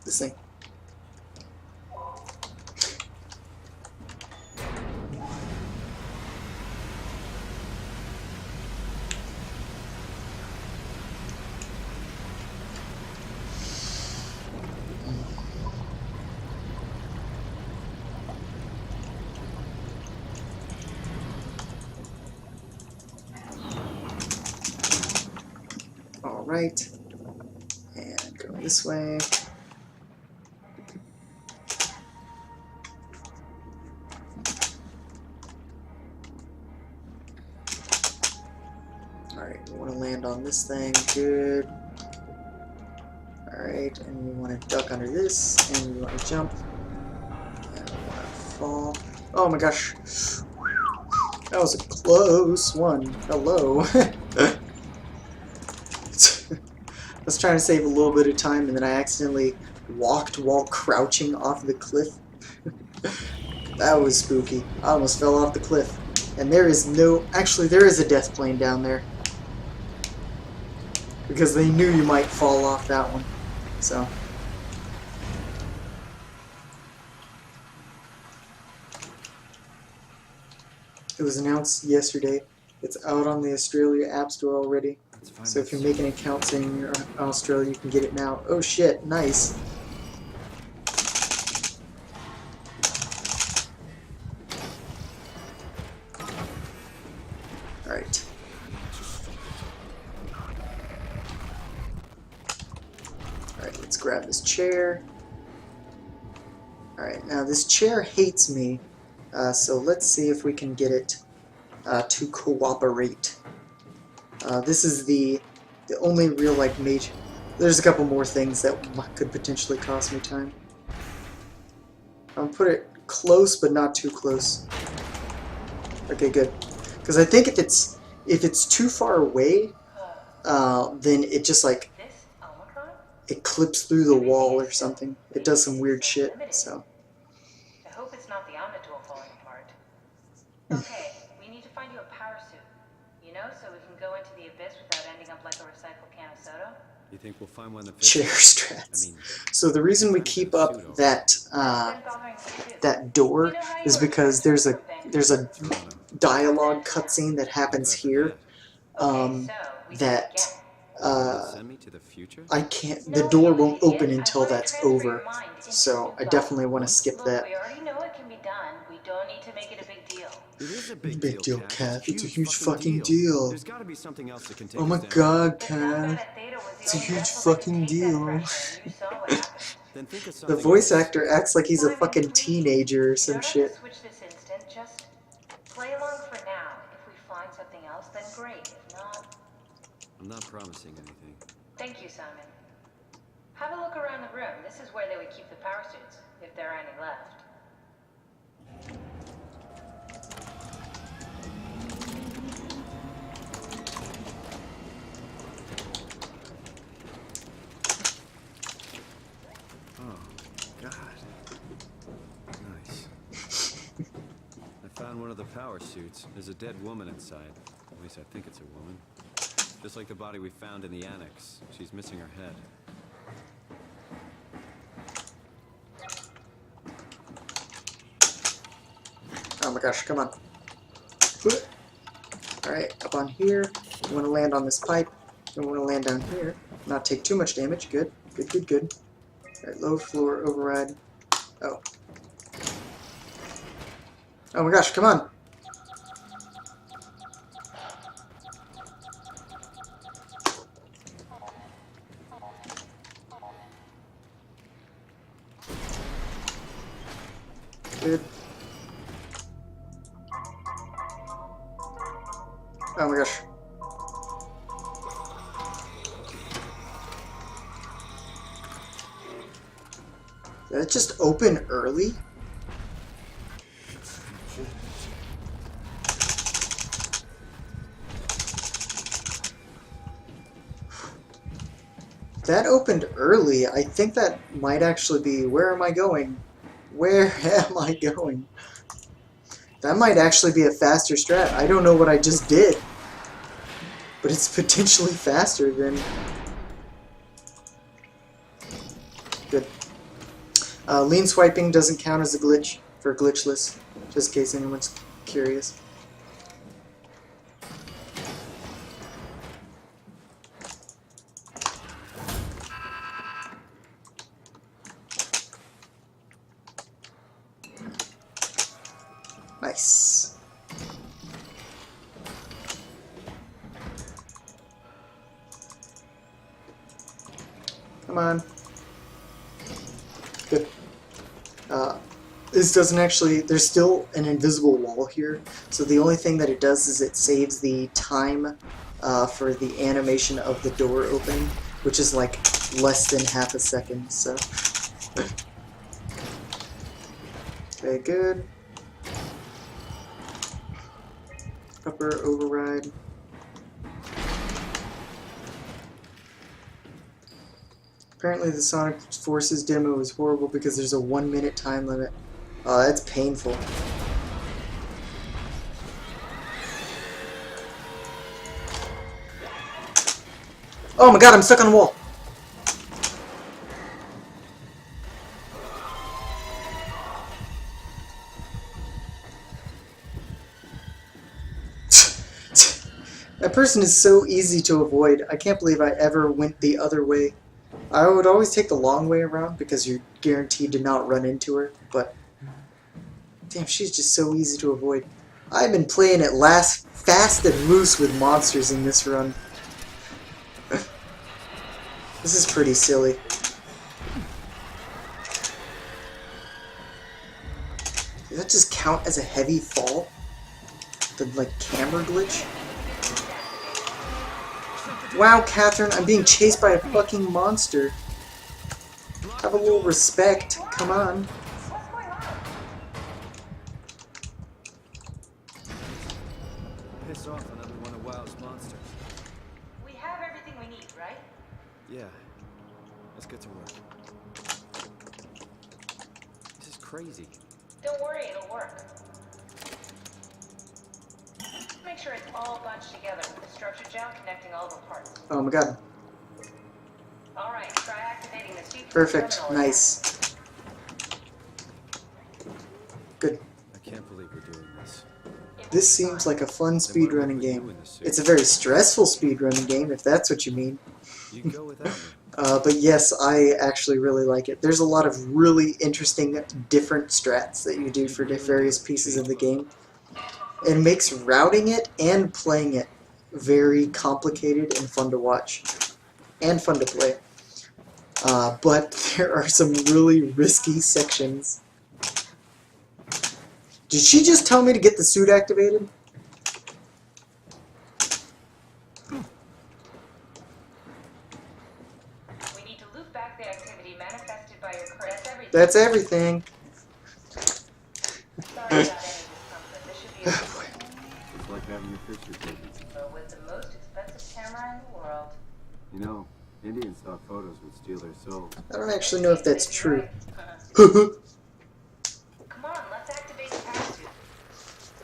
This thing. Alright, and go this way. Alright, we want to land on this thing, good. Alright, and we want to duck under this, and we want to jump, and we want to fall. Oh my gosh, that was a close one, hello. I was trying to save a little bit of time and then I accidentally walked while crouching off the cliff. That was spooky. I almost fell off the cliff. And there is no... Actually, there is a death plane down there. Because they knew you might fall off that one. So... It was announced yesterday. It's out on the Australia App Store already. So if you make an account saying you're in Australia, you can get it now. Oh shit, nice. Alright. Alright, let's grab this chair. Alright, now this chair hates me, so let's see if we can get it to cooperate. This is the only real, like, major... There's a couple more things that could potentially cost me time. I'll put it close, but not too close. Okay, good. Because I think if it's too far away, then it just, like, it clips through the wall or something. It does some weird shit, so. I hope it's not the Omnitool falling apart. Okay, we need to find you a power suit. You know, so we can go into the abyss without ending up like a recycled can of soda. You think we'll find one that fits? Chair strats. So the reason we keep up that that door is because there's a dialogue cutscene that happens here that Send me to the future? I can't. The door won't open until that's over. So I definitely want to skip that. We already know it can be done. We don't need to make it a big deal. It is a big Big deal, Kath. It's a huge fucking deal. deal. There's got to be something else that can take Oh my us down. god, Kath. It's a huge fucking deal. Then think of The something voice else. actor acts like he's a fucking teenager or some shit. Switch this instant. Just play along for now. If we find something else, then great. If not, I'm not promising anything. thank you, Simon. Have a look around the room. This is where they would keep the power suits, if there are any left. Oh, God. Nice. I found one of the power suits. There's a dead woman inside. At least I think it's a woman. Just like the body we found in the annex. She's missing her head. Oh my gosh, come on. Alright, up on here. You want to land on this pipe. You want to land down here. Not take too much damage. Good. Good, good, good. Alright, low floor override. Oh. Oh my gosh, come on. Good. Oh my gosh. Did that just open early? That opened early. I think that might actually be... Where am I going? Where am I going? That might actually be a faster strat. I don't know what I just did. But it's potentially faster than... Good. Lean swiping doesn't count as a glitch for glitchless, just in case anyone's curious. Nice. Come on. Good. This doesn't actually... There's still an invisible wall here, so the only thing that it does is it saves the time for the animation of the door opening, which is like less than half a second, so... Okay, good. Upper override. Apparently the Sonic Forces demo is horrible because there's a 1-minute time limit. Oh, that's painful. Oh my god, I'm stuck on the wall! That person is so easy to avoid. I can't believe I ever went the other way. I would always take the long way around because you're guaranteed to not run into her, but damn, she's just so easy to avoid. I've been playing it fast and loose with monsters in this run. This is pretty silly. Does that just count as a heavy fall? The, like, camera glitch? Wow, Catherine, I'm being chased by a fucking monster. Have a little respect. Come on. Piss off another one of WoW's monsters. We have everything we need, right? Yeah. Let's get to work. This is crazy. Don't worry, it'll work. Make sure it's all bunched together with the structure gel connecting all the parts. Oh my god. Alright, try activating the C4 Perfect. terminal again. Nice. Good. I can't believe we're doing this. This seems like a fun Then what would speedrunning we do game. in this suit? It's a very stressful speedrunning game, if that's what you mean. You go without me. But yes, I actually really like it. There's a lot of really interesting, different strats that you do for various pieces of the game. It makes routing it and playing it very complicated and fun to watch. And fun to play. But there are some really risky sections. Did she just tell me to get the suit activated? We need to loop back the activity manifested by your current. That's everything. Sorry about any discomfort. This should be a It's like having your picture taken. but with the most expensive camera in the world. You know, Indians thought photos would steal their souls. I don't actually know if that's true. Come on, let's activate the parachute.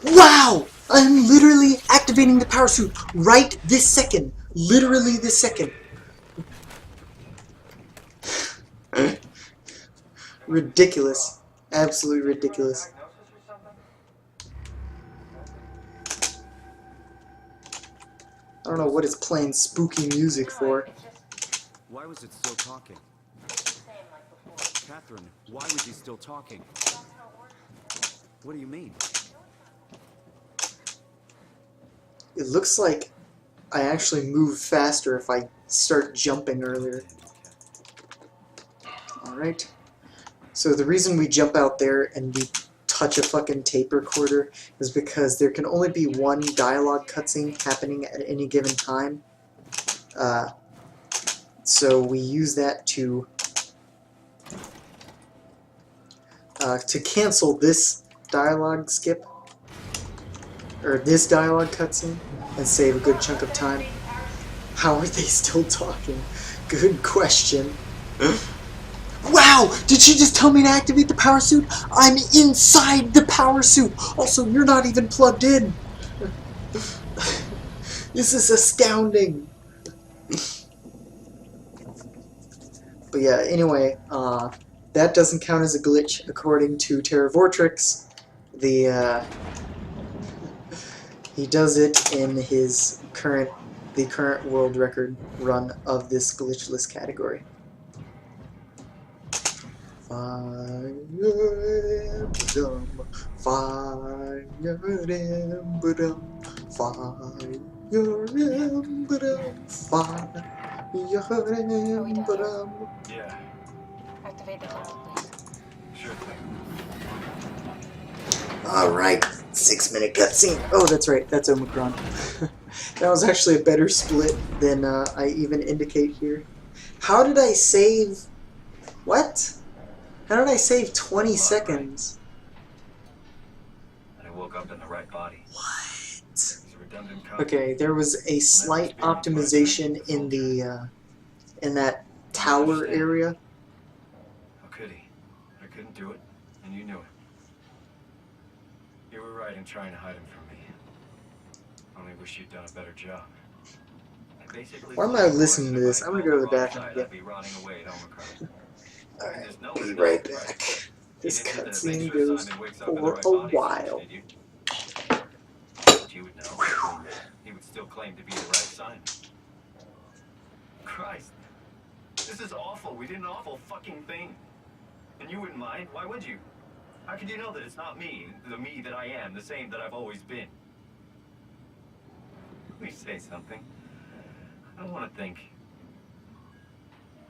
Wow! I'm literally activating the power suit right this second. Literally this second. Ridiculous. Absolutely ridiculous. I don't know what it's playing spooky music for. It's just Why was it still talking? the same like before. Catherine, why was he still talking? That's how it works. What do you mean? It looks like I actually move faster if I start jumping earlier. Alright. So the reason we jump out there and we touch a fucking tape recorder is because there can only be one dialogue cutscene happening at any given time. So we use that to cancel this dialogue skip, or this dialogue cutscene, and save a good chunk of time. How are they still talking? Good question. Wow! Did she just tell me to activate the power suit? I'm inside the power suit! Also, you're not even plugged in! This is astounding! But yeah, anyway, that doesn't count as a glitch according to Terravortrix. He does it in his current world record run of this glitchless category. Fire emblem, fire emblem, fire emblem, fire emblem. Yeah, Activate the console, please. sure thing. Alright, 6-minute cutscene. Oh, that's right, that's Omicron. That was actually a better split than I even indicate here. How did I save... What? How did I save 20 seconds? And I woke up in the right body. What? These redundant Okay, there was a slight optimization in the in that tower area. How could he? I couldn't do it, and you knew it. You were right in trying to hide him from me. Only wish you'd done a better job. I basically Why am I listening to this? I'm gonna go to the bathroom again. I'd be rotting away at Omicron. Alright, be right back. This cutscene goes for a while. But you would know. He would still claim to be the right Simon. Christ. This is awful. We did an awful fucking thing. And you wouldn't mind? Why would you? How could you know that it's not me, the me that I am, the same that I've always been? Please say something. I don't want to think.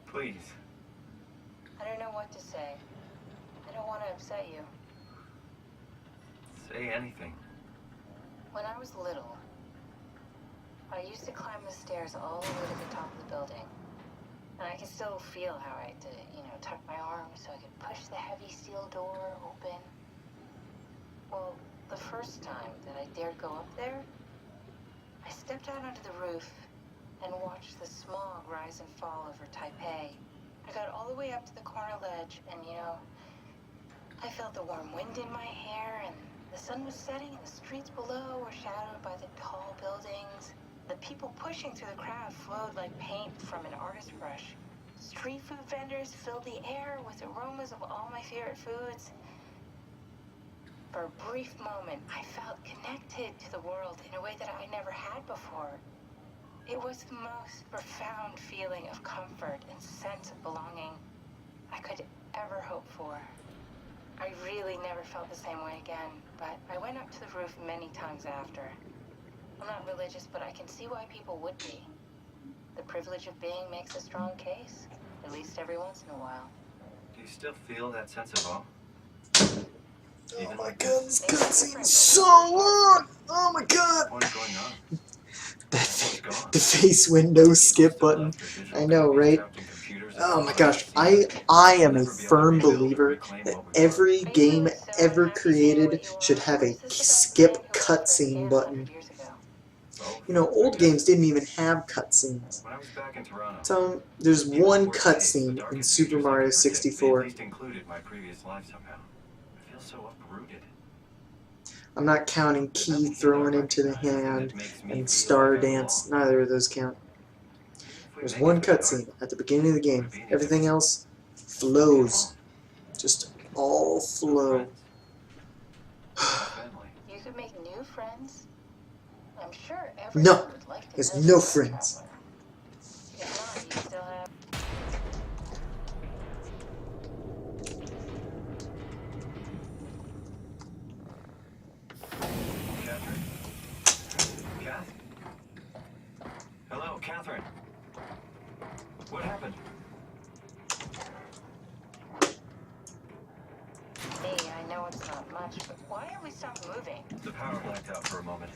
Please. I don't know what to say. I don't want to upset you. Say anything. When I was little, I used to climb the stairs all the way to the top of the building. And I can still feel how I had to, tuck my arms so I could push the heavy steel door open. Well, the first time that I dared go up there, I stepped out onto the roof and watched the smog rise and fall over Taipei I got all the way up to the corner ledge, and I felt the warm wind in my hair, and the sun was setting, and the streets below were shadowed by the tall buildings. The people pushing through the crowd flowed like paint from an artist brush. Street food vendors filled the air with aromas of all my favorite foods. For a brief moment, I felt connected to the world in a way that I never had before. It was the most profound feeling of comfort and sense of belonging I could ever hope for. I really never felt the same way again, but I went up to the roof many times after. I'm not religious, but I can see why people would be. The privilege of being makes a strong case, at least every once in a while. Do you still feel that sense of awe? Oh my god, this cutscene is so long! Oh my god! What's going on? The face window skip button. I know, right? Oh my gosh, I am a firm believer that every game ever created should have a skip cutscene button. You know, old games didn't even have cutscenes. So there's one cutscene in Super Mario 64. I'm not counting key thrown into the hand and star dance. Neither of those count. There's one cutscene at the beginning of the game. Everything else flows. Just all flow. You could make new friends. I'm sure No, everyone would like to there's visit no you friends. traveler. If not, you still have... Catherine? Kath? Hello, Catherine. What happened? Hey, I know it's not much, but why don't we stop moving? The power blacked out for a moment.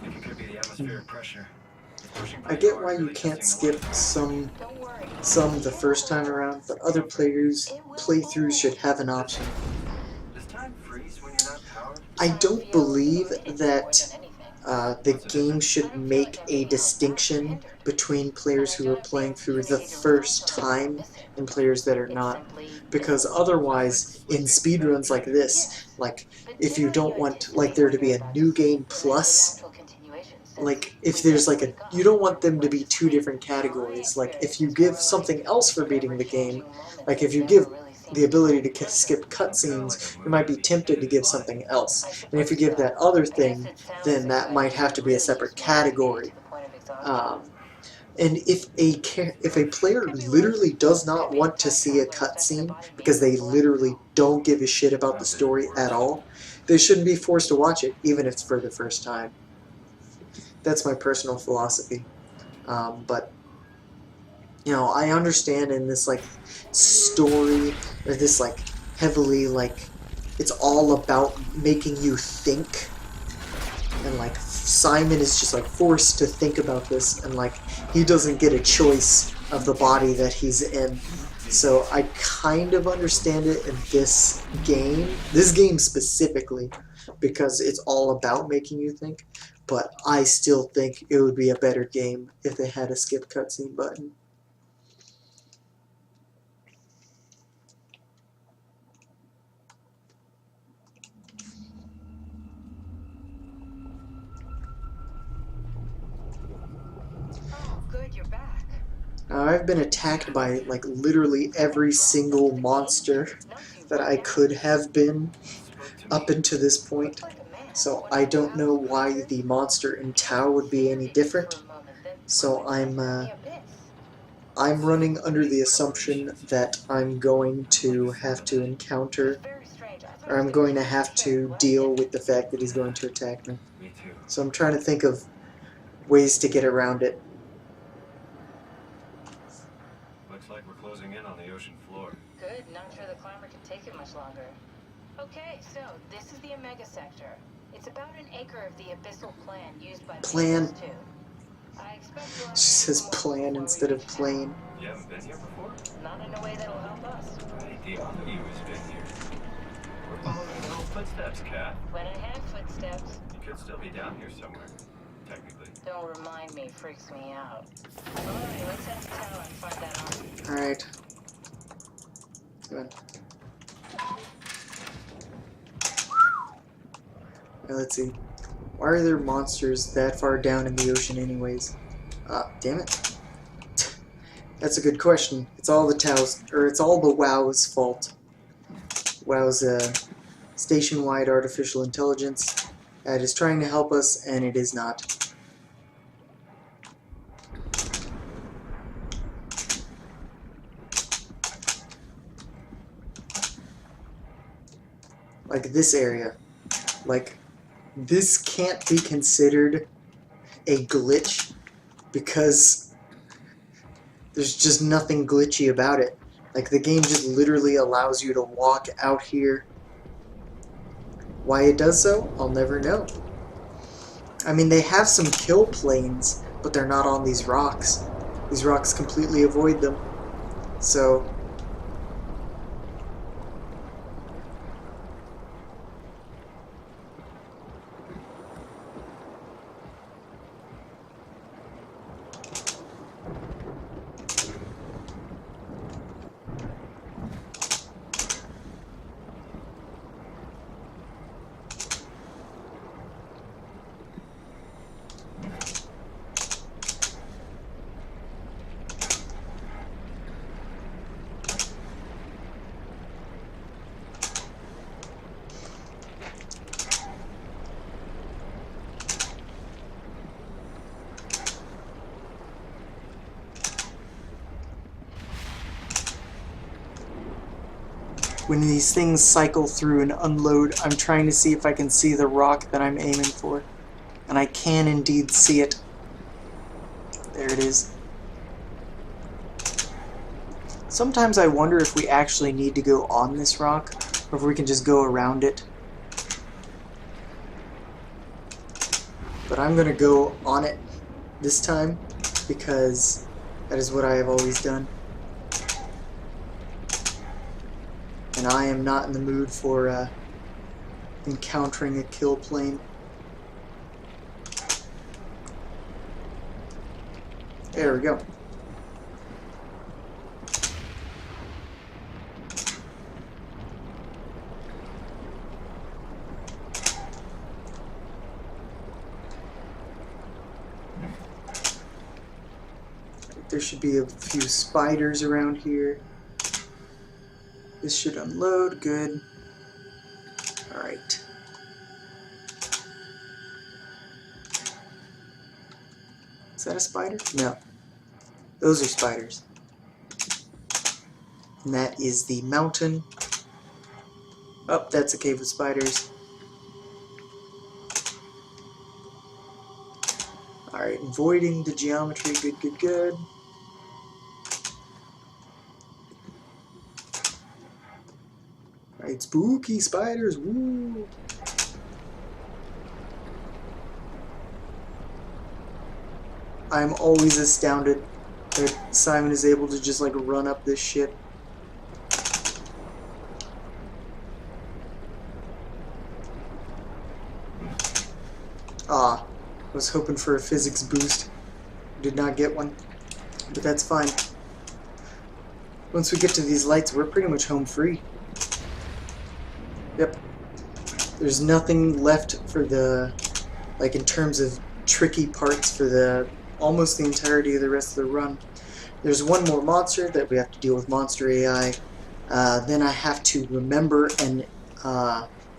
I think it could be the atmospheric pressure. It's pushing I pretty get hard, why you really can't testing the skip limits. Don't worry. some the first time around, but other playthroughs should have an option. Does time freeze when you're not powered? I don't believe that the game should make a distinction between players who are playing through the first time and players that are not. Because otherwise, in speedruns like this, like, if you don't want like there to be a new game plus, like, if there's like a, you don't want them to be two different categories. Like, if you give something else for beating the game, like if you give the ability to skip cutscenes, you might be tempted to give something else. And if you give that other thing, then that might have to be a separate category. And if a player literally does not want to see a cutscene because they literally don't give a shit about the story at all, they shouldn't be forced to watch it, even if it's for the first time. That's my personal philosophy. But you know, I understand in this like story, or this like heavily like, it's all about making you think, and like Simon is just like forced to think about this, and like he doesn't get a choice of the body that he's in. So I kind of understand it in this game specifically, because it's all about making you think. But I still think it would be a better game if they had a skip cutscene button. Oh, good, you're back. I've been attacked by like literally every single monster that I could have been up until this point. So I don't know why the monster in Tau would be any different. So I'm running under the assumption that I'm going to have to encounter, or I'm going to have to deal with the fact that he's going to attack me. Me too. So I'm trying to think of ways to get around it. Looks like we're closing in on the ocean floor. Good, not sure the climber can take it much longer. Okay, so this is the Omega Sector. It's about an acre of the abyssal plan used by Plan. PS2. I expect you'll have She says more plan before we instead of reach town. plane. You haven't been here before? Not in a way that'll help us. The you has been here. We're following little footsteps, Kat. When I had footsteps, You could still be down here somewhere, technically. don't remind me, freaks me out. Alright, let's head to town and find that arm. Alright. Come on. Now let's see. Why are there monsters that far down in the ocean anyways? Damn it. That's a good question. It's all the WoW's fault. WoW's station-wide artificial intelligence that is trying to help us, and it is not. Like this area. Like, this can't be considered a glitch because there's just nothing glitchy about it. Like, the game just literally allows you to walk out here. Why it does so, I'll never know. I mean, they have some kill planes, but they're not on these rocks. These rocks completely avoid them. So when these things cycle through and unload, I'm trying to see if I can see the rock that I'm aiming for. And I can indeed see it. There it is. Sometimes I wonder if we actually need to go on this rock, or if we can just go around it. But I'm gonna go on it this time, because that is what I have always done. And I am not in the mood for encountering a kill plane. There we go. There should be a few spiders around here. This should unload, good. Alright. Is that a spider? No. Those are spiders. And that is the mountain. Oh, that's a cave of spiders. Alright, avoiding the geometry, good, good, good. Alright, spooky spiders, woo! I'm always astounded that Simon is able to just like run up this shit. I was hoping for a physics boost. Did not get one, but that's fine. Once we get to these lights, we're pretty much home free. Yep. There's nothing left for the, like in terms of tricky parts for the, almost the entirety of the rest of the run. There's one more monster that we have to deal with, monster AI. Then I have to remember and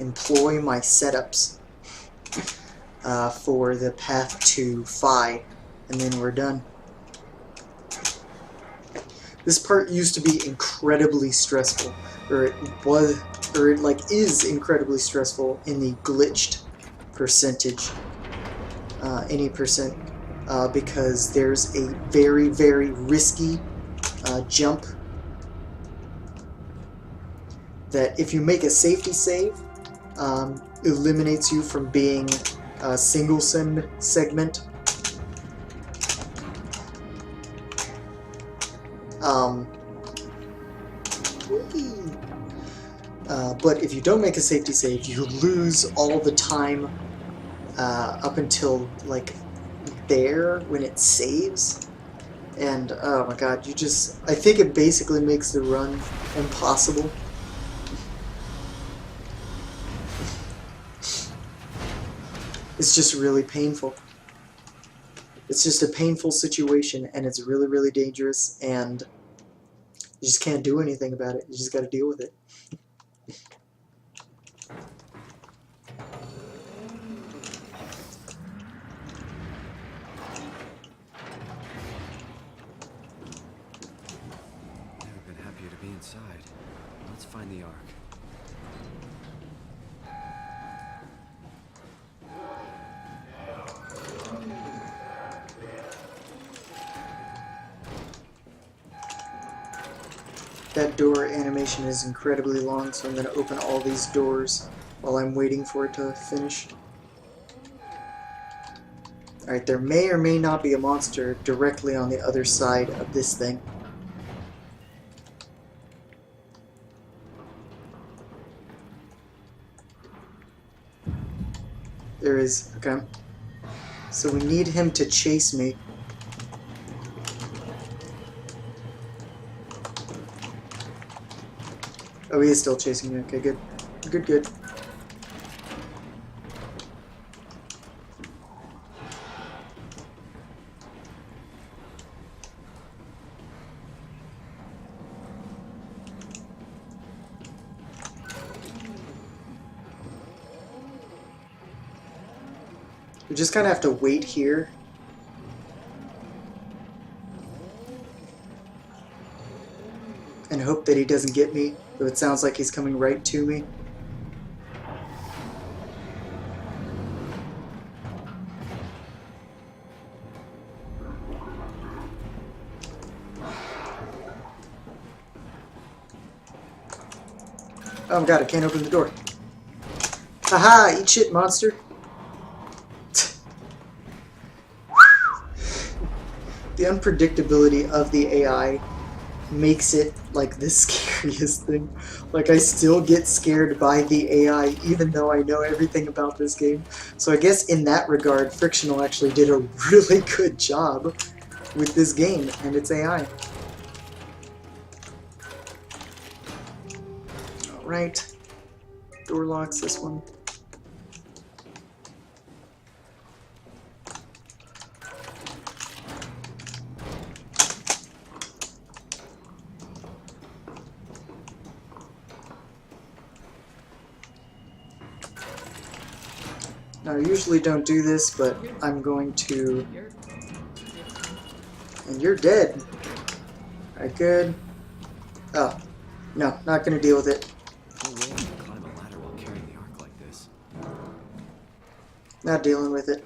employ my setups for the path to Phi, and then we're done. This part used to be incredibly stressful, or it was, or it like is incredibly stressful in the glitched percentage, any percent, because there's a very, very risky jump that if you make a safety save, eliminates you from being a single segment. But if you don't make a safety save, you lose all the time up until like there when it saves. And oh my god, you just, I think it basically makes the run impossible. It's just really painful. It's just a painful situation, and it's really, really dangerous, and you just can't do anything about it. You just gotta deal with it. Never been happier to be inside. Let's find the Ark. That door animation is incredibly long, so I'm going to open all these doors while I'm waiting for it to finish. Alright, there may or may not be a monster directly on the other side of this thing. There is, okay. So we need him to chase me. Oh, he is still chasing me. Okay, good. Good, good. We just kind of have to wait here. And hope that he doesn't get me, though it sounds like he's coming right to me. Oh god, I can't open the door. Haha, eat shit, monster. The unpredictability of the AI makes it like the scariest thing. Like, I still get scared by the AI even though I know everything about this game. So I guess in that regard, Frictional actually did a really good job with this game and its AI. Alright. Door locks, this one. Now, I usually don't do this, but I'm going to... And you're dead. Alright, good. Oh. No, not gonna deal with it. No way I can climb a ladder while carrying the Ark like this. Not dealing with it.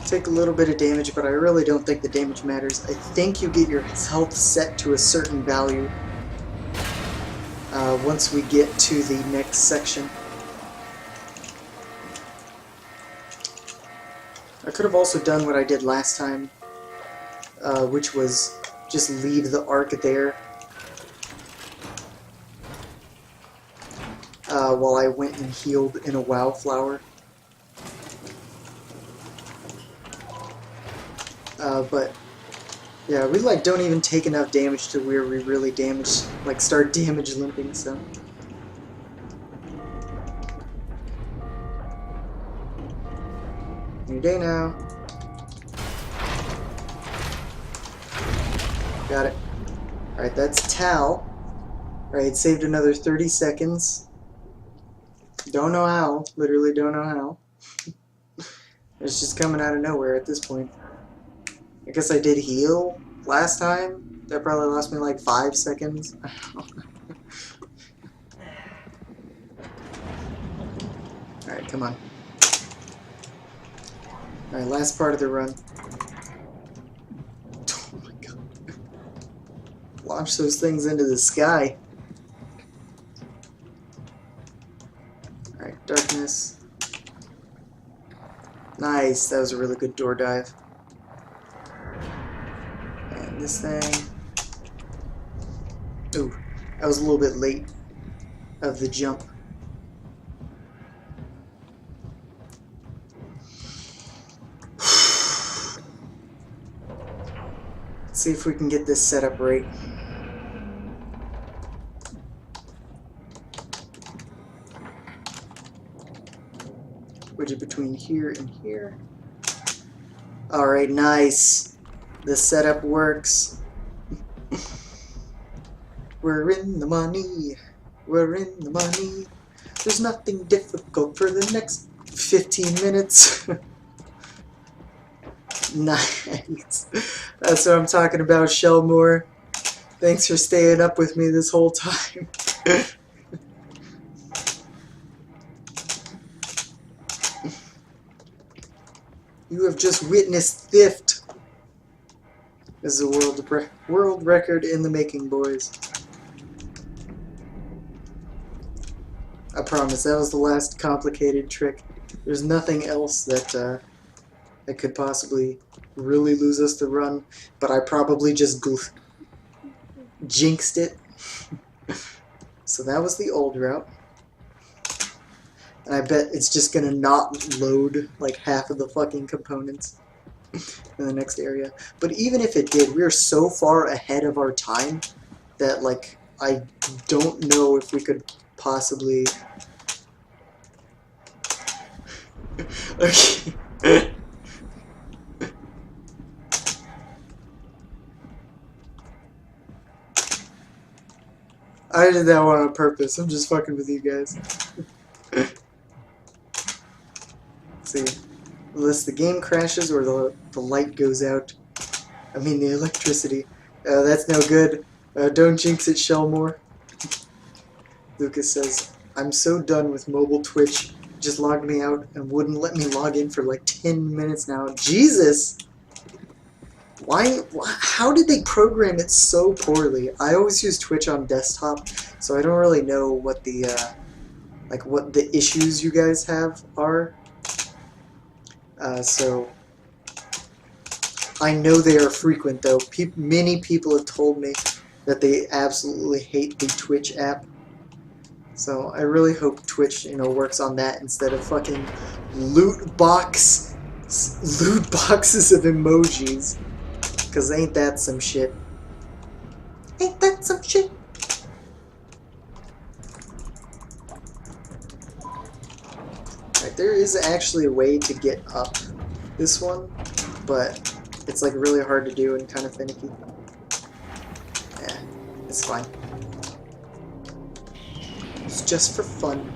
Take a little bit of damage, but I really don't think the damage matters. I think you get your health set to a certain value once we get to the next section. I could have also done what I did last time, which was just leave the Ark there while I went and healed in a WoW flower. But yeah, we like don't even take enough damage to where we really damage, like start damage limping, so. New day now. Got it. Alright, that's Tal. Alright, saved another 30 seconds. Don't know how. Literally don't know how. It's just coming out of nowhere at this point. I guess I did heal last time. That probably lost me like 5 seconds. Alright, come on. Alright, last part of the run. Oh my god. Launch those things into the sky. Alright, darkness. Nice, that was a really good door dive. And this thing. Ooh, I was a little bit late of the jump. Let's see if we can get this set up right. Widget between here and here. Alright, nice. The setup works. We're in the money. We're in the money. There's nothing difficult for the next 15 minutes. Nice. That's what I'm talking about, Shellmore. Thanks for staying up with me this whole time. You have just witnessed theft. This is a world record in the making, boys. I promise, that was the last complicated trick. There's nothing else that that could possibly really lose us the run, but I probably just jinxed it. So that was the old route. And I bet it's just gonna not load like half of the fucking components in the next area. But even if it did, we're so far ahead of our time that like I don't know if we could possibly... Okay. I did that one on purpose. I'm just fucking with you guys. See, unless the game crashes or the light goes out. I mean the electricity. That's no good. Don't jinx it, Shellmore. Lucas says, I'm so done with mobile Twitch. Just logged me out and wouldn't let me log in for like 10 minutes now. Jesus! Why? How did they program it so poorly? I always use Twitch on desktop, so I don't really know what the like what the issues you guys have are. So I know they are frequent though. Many people have told me that they absolutely hate the Twitch app. So I really hope Twitch, works on that instead of fucking loot boxes of emojis. Cause ain't that some shit? Ain't that some shit? Alright, there is actually a way to get up this one, but it's like really hard to do and kind of finicky. Yeah, it's fine. It's just for fun.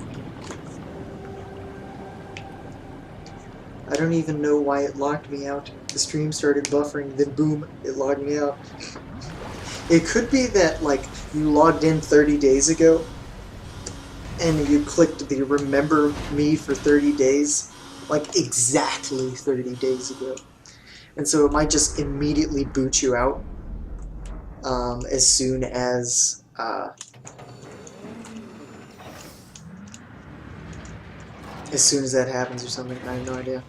I don't even know why it locked me out. The stream started buffering, then boom, it logged me out. It could be that, like, you logged in 30 days ago, and you clicked the remember me for 30 days, like exactly 30 days ago. And so it might just immediately boot you out as soon as that happens or something. I have no idea.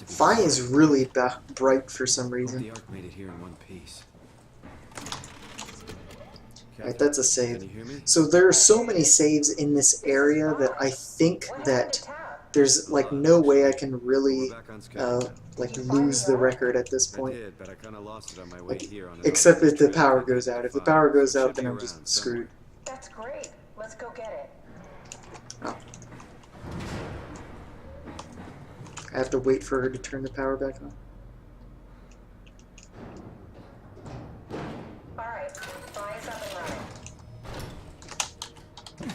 Phi is really bright for some reason. The arc made it here in one piece. Right, that's a save. Can you hear me? So there are so many saves in this area that I think that there's like no way I can really like lose the record at this point. I did, but I kind of lost it on my way here. Except if the power goes out. If the power goes out, then I'm just screwed. That's great. Let's go get it. Oh. I have to wait for her to turn the power back on. Alright, Fi's up and running.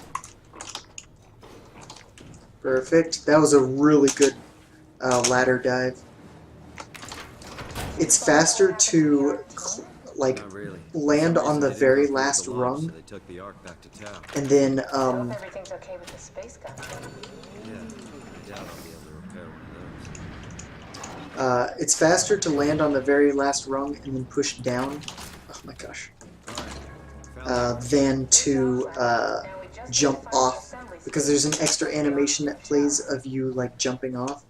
Perfect. That was a really good ladder dive. It's faster to like land on the very last rung, and then Everything's okay with the space gun. Yeah, I doubt I'll be able to repair one of those. it's faster to land on the very last rung and then push down. Oh my gosh. Than to jump off, because there's an extra animation that plays of you like jumping off,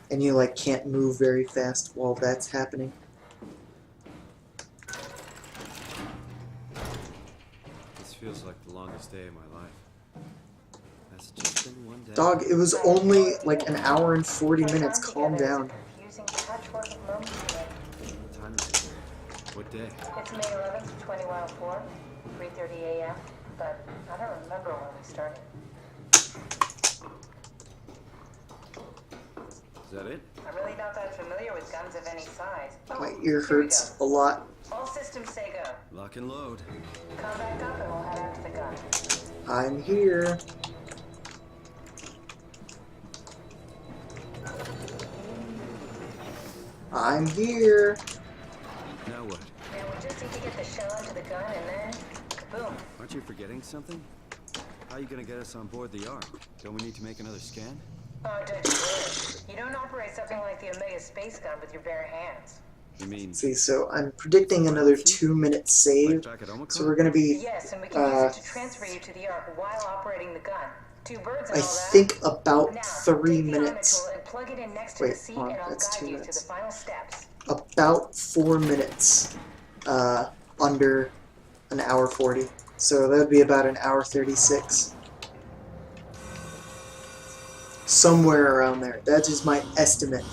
and you like can't move very fast while that's happening. feels like the longest day of my life. That's just been one day. Dog, it was only like an hour and 40 minutes. Calm down. Confusing patchwork of moments today. What time is it? What day? It's May 11th, 2004, 3:30 a.m. But I don't remember when we started. Is that it? I'm really not that familiar with guns of any size. My ear hurts a lot. All systems say go. Lock and load. Come back up and we'll head out to the gun. I'm here. I'm here. Now what? Now we just need to get the shell into the gun and then, kaboom. Aren't you forgetting something? How are you gonna get us on board the Ark? Don't we need to make another scan? Oh, don't you worry. You don't operate something like the Omega space gun with your bare hands. You mean See, so I'm predicting another 2-minute save. back at Omicron? So we're gonna be, Yes, and we can use it to transfer you to the Ark while operating the gun. 2 birds and I all that. think, about Now, 3 take the minutes. tool and plug it in next to Wait, the seat hold on, and I'll that's guide 2 you minutes. to the final steps. About 4 minutes under an hour 40. So that would be about an hour 36. Somewhere around there. That is my estimate.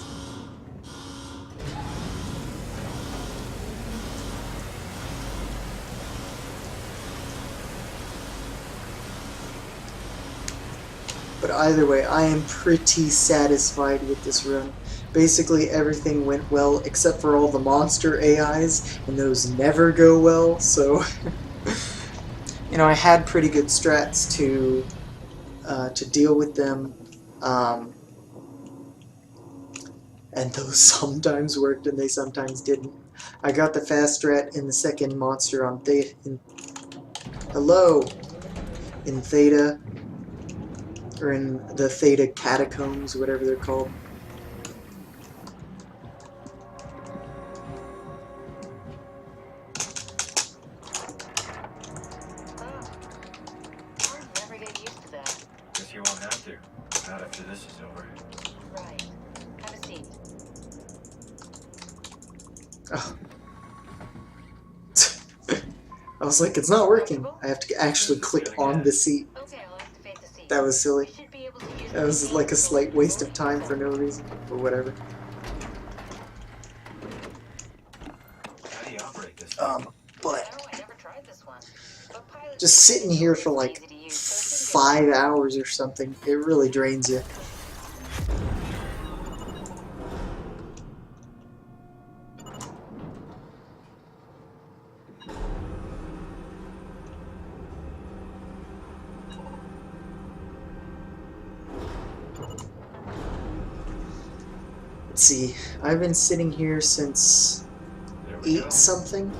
But either way, I am pretty satisfied with this run. Basically everything went well except for all the monster AIs, and those never go well, so you know, I had pretty good strats to deal with them, and those sometimes worked and they sometimes didn't. I got the fast strat in the second monster on Theta. In Theta, or in the Theta Catacombs, whatever they're called. I'll never get used to that. Guess you won't have to. Not after this is over. Right. Have a seat. Oh. I was like, it's not working. I have to actually click on the seat. Okay, I'll activate the seat. That was silly. We should be able to use That was like a slight waste of time for no reason, or whatever. How do you operate this? But Oh, I never tried this one. But pilots just sitting here for like 5 hours or something, it really drains you. Let's see, I've been sitting here since There we 8 go. something.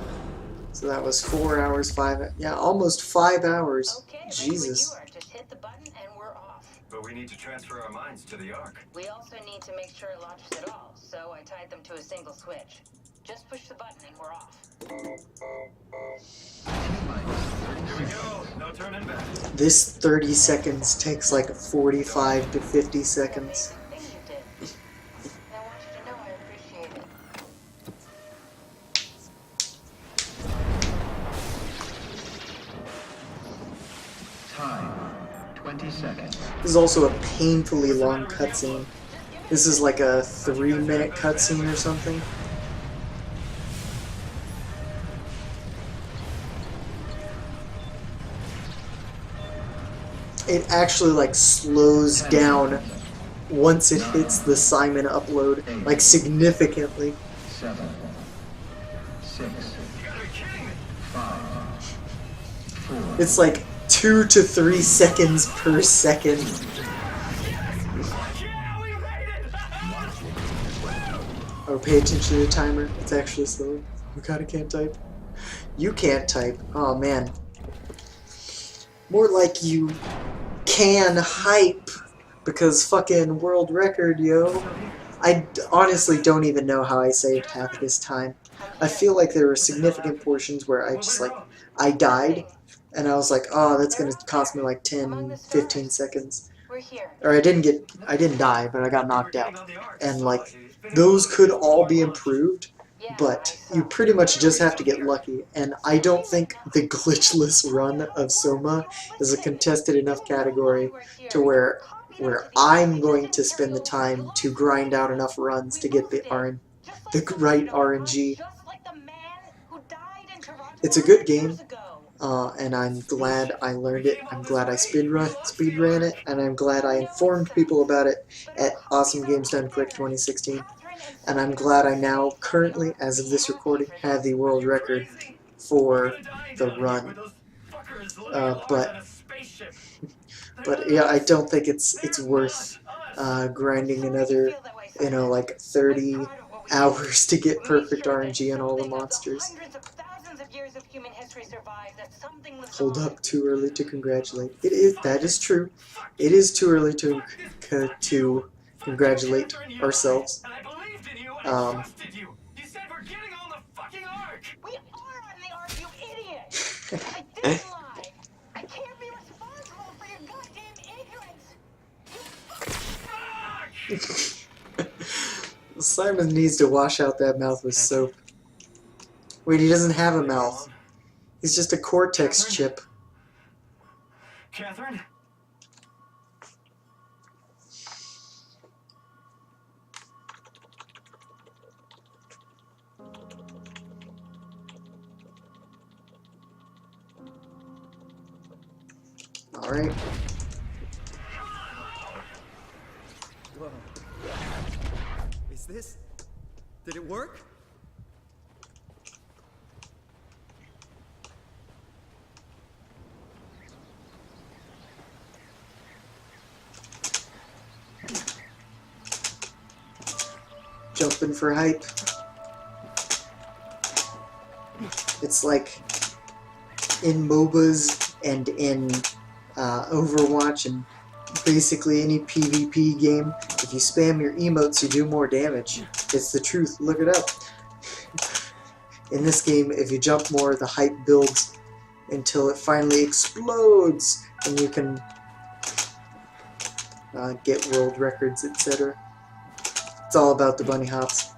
So that was 4 hours, yeah, almost 5 hours. Okay, ready when Jesus. you are. Just hit the button and we're off. But we need to transfer our minds to the Ark. We also need to make sure it launches at all, so I tied them to a single switch. Just push the button and we're off. Here we go. No turning back. This 30 seconds takes like 45 to 50 seconds. Amazing thing you did. And I want you to know I appreciate it. Time, 20 seconds. This is also a painfully long cutscene. This is like a 3-minute cutscene or something. It actually like slows down once it hits the Simon upload, like significantly. 7, 6, You gotta be kidding me. 5, 4, It's like 2 to 3 seconds per second. Yeah, we made it! Oh, pay attention to the timer. It's actually slow. Oh god, I can't type. You can't type. Oh man. More like you can hype. Because fucking world record, yo. I honestly don't even know how I saved half this time. I feel like there were significant portions where I just like, I died. And I was like, oh, that's gonna cost me like 10, 15 seconds. We're here. Or I didn't die, but I got knocked out. And like, those could all be improved, but you pretty much just have to get lucky, and I don't think the glitchless run of SOMA is a contested enough category to where I'm going to spend the time to grind out enough runs to get the right RNG. It's a good game, and I'm glad I learned it. I'm glad I speedran it, and I'm glad I informed people about it at Awesome Games Done Quick 2016. And I'm glad I now, currently, as of this recording, have the world record for the run. But yeah, I don't think it's worth grinding another, like 30 hours to get perfect RNG on all the monsters. Hold up, too early to congratulate. That is true. It is too early to congratulate ourselves. You said we're getting on the fucking ark! We are on the ark, you idiot! I didn't lie. I can't be responsible for your goddamn ignorance. Simon needs to wash out that mouth with soap. Wait, he doesn't have a mouth. He's just a cortex chip. Catherine? Alright. Whoa. Is this... Did it work? Jumping for hype. It's like in MOBAs and in Overwatch and basically any PvP game, if you spam your emotes, you do more damage. It's the truth. Look it up. In this game, if you jump more, the hype builds until it finally explodes, and you can get world records, etc. It's all about the bunny hops.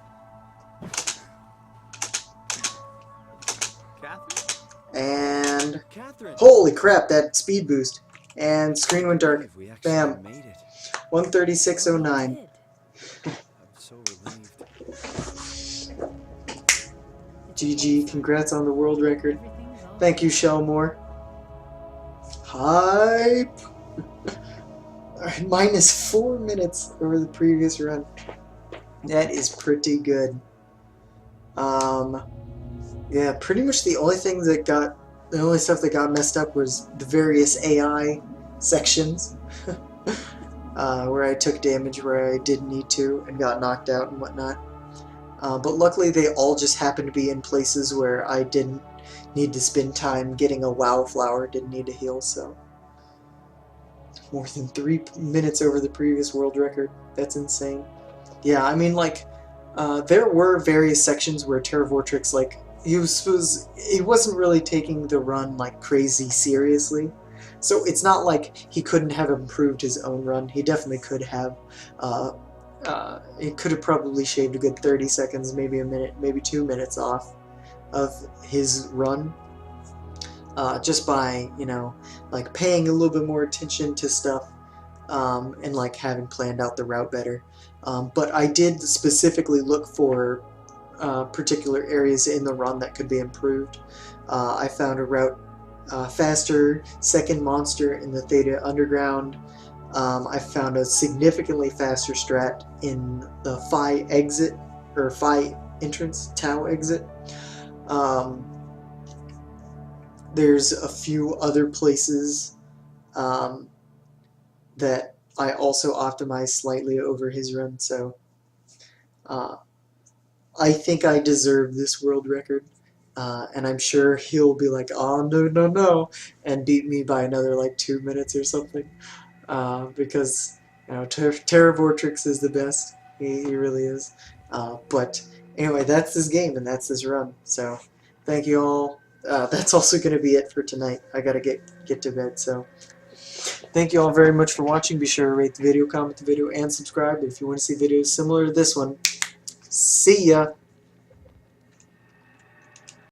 And holy crap, that speed boost. And screen went dark. Bam. 136.09. I'm so relieved. GG, congrats on the world record. Thank you, Shellmore. Hype! Alright, minus 4 minutes over the previous run. That is pretty good. Yeah, pretty much the only stuff that got messed up was the various AI sections. Where I took damage where I didn't need to and got knocked out and whatnot. But luckily they all just happened to be in places where I didn't need to spend time getting a WoW flower, didn't need to heal, so. More than 3 minutes over the previous world record. That's insane. Yeah, I mean, like, there were various sections where Terravortrix, like, he wasn't really taking the run, like, crazy seriously. So it's not like he couldn't have improved his own run. He definitely could have. He could have probably shaved a good 30 seconds, maybe a minute, maybe 2 minutes off of his run. Just by, like paying a little bit more attention to stuff and like having planned out the route better. But I did specifically look for particular areas in the run that could be improved. I found a route faster, second monster in the Theta Underground. I found a significantly faster strat in the Phi exit, or Phi entrance, Tau exit. There's a few other places that I also optimized slightly over his run, so I think I deserve this world record. And I'm sure he'll be like, oh, no, and beat me by another, like, 2 minutes or something. Because, Terravortrix is the best. He really is. But, anyway, that's this game, and that's this run. So, thank you all. That's also going to be it for tonight. I gotta get to bed, so. Thank you all very much for watching. Be sure to rate the video, comment the video, and subscribe if you want to see videos similar to this one. See ya!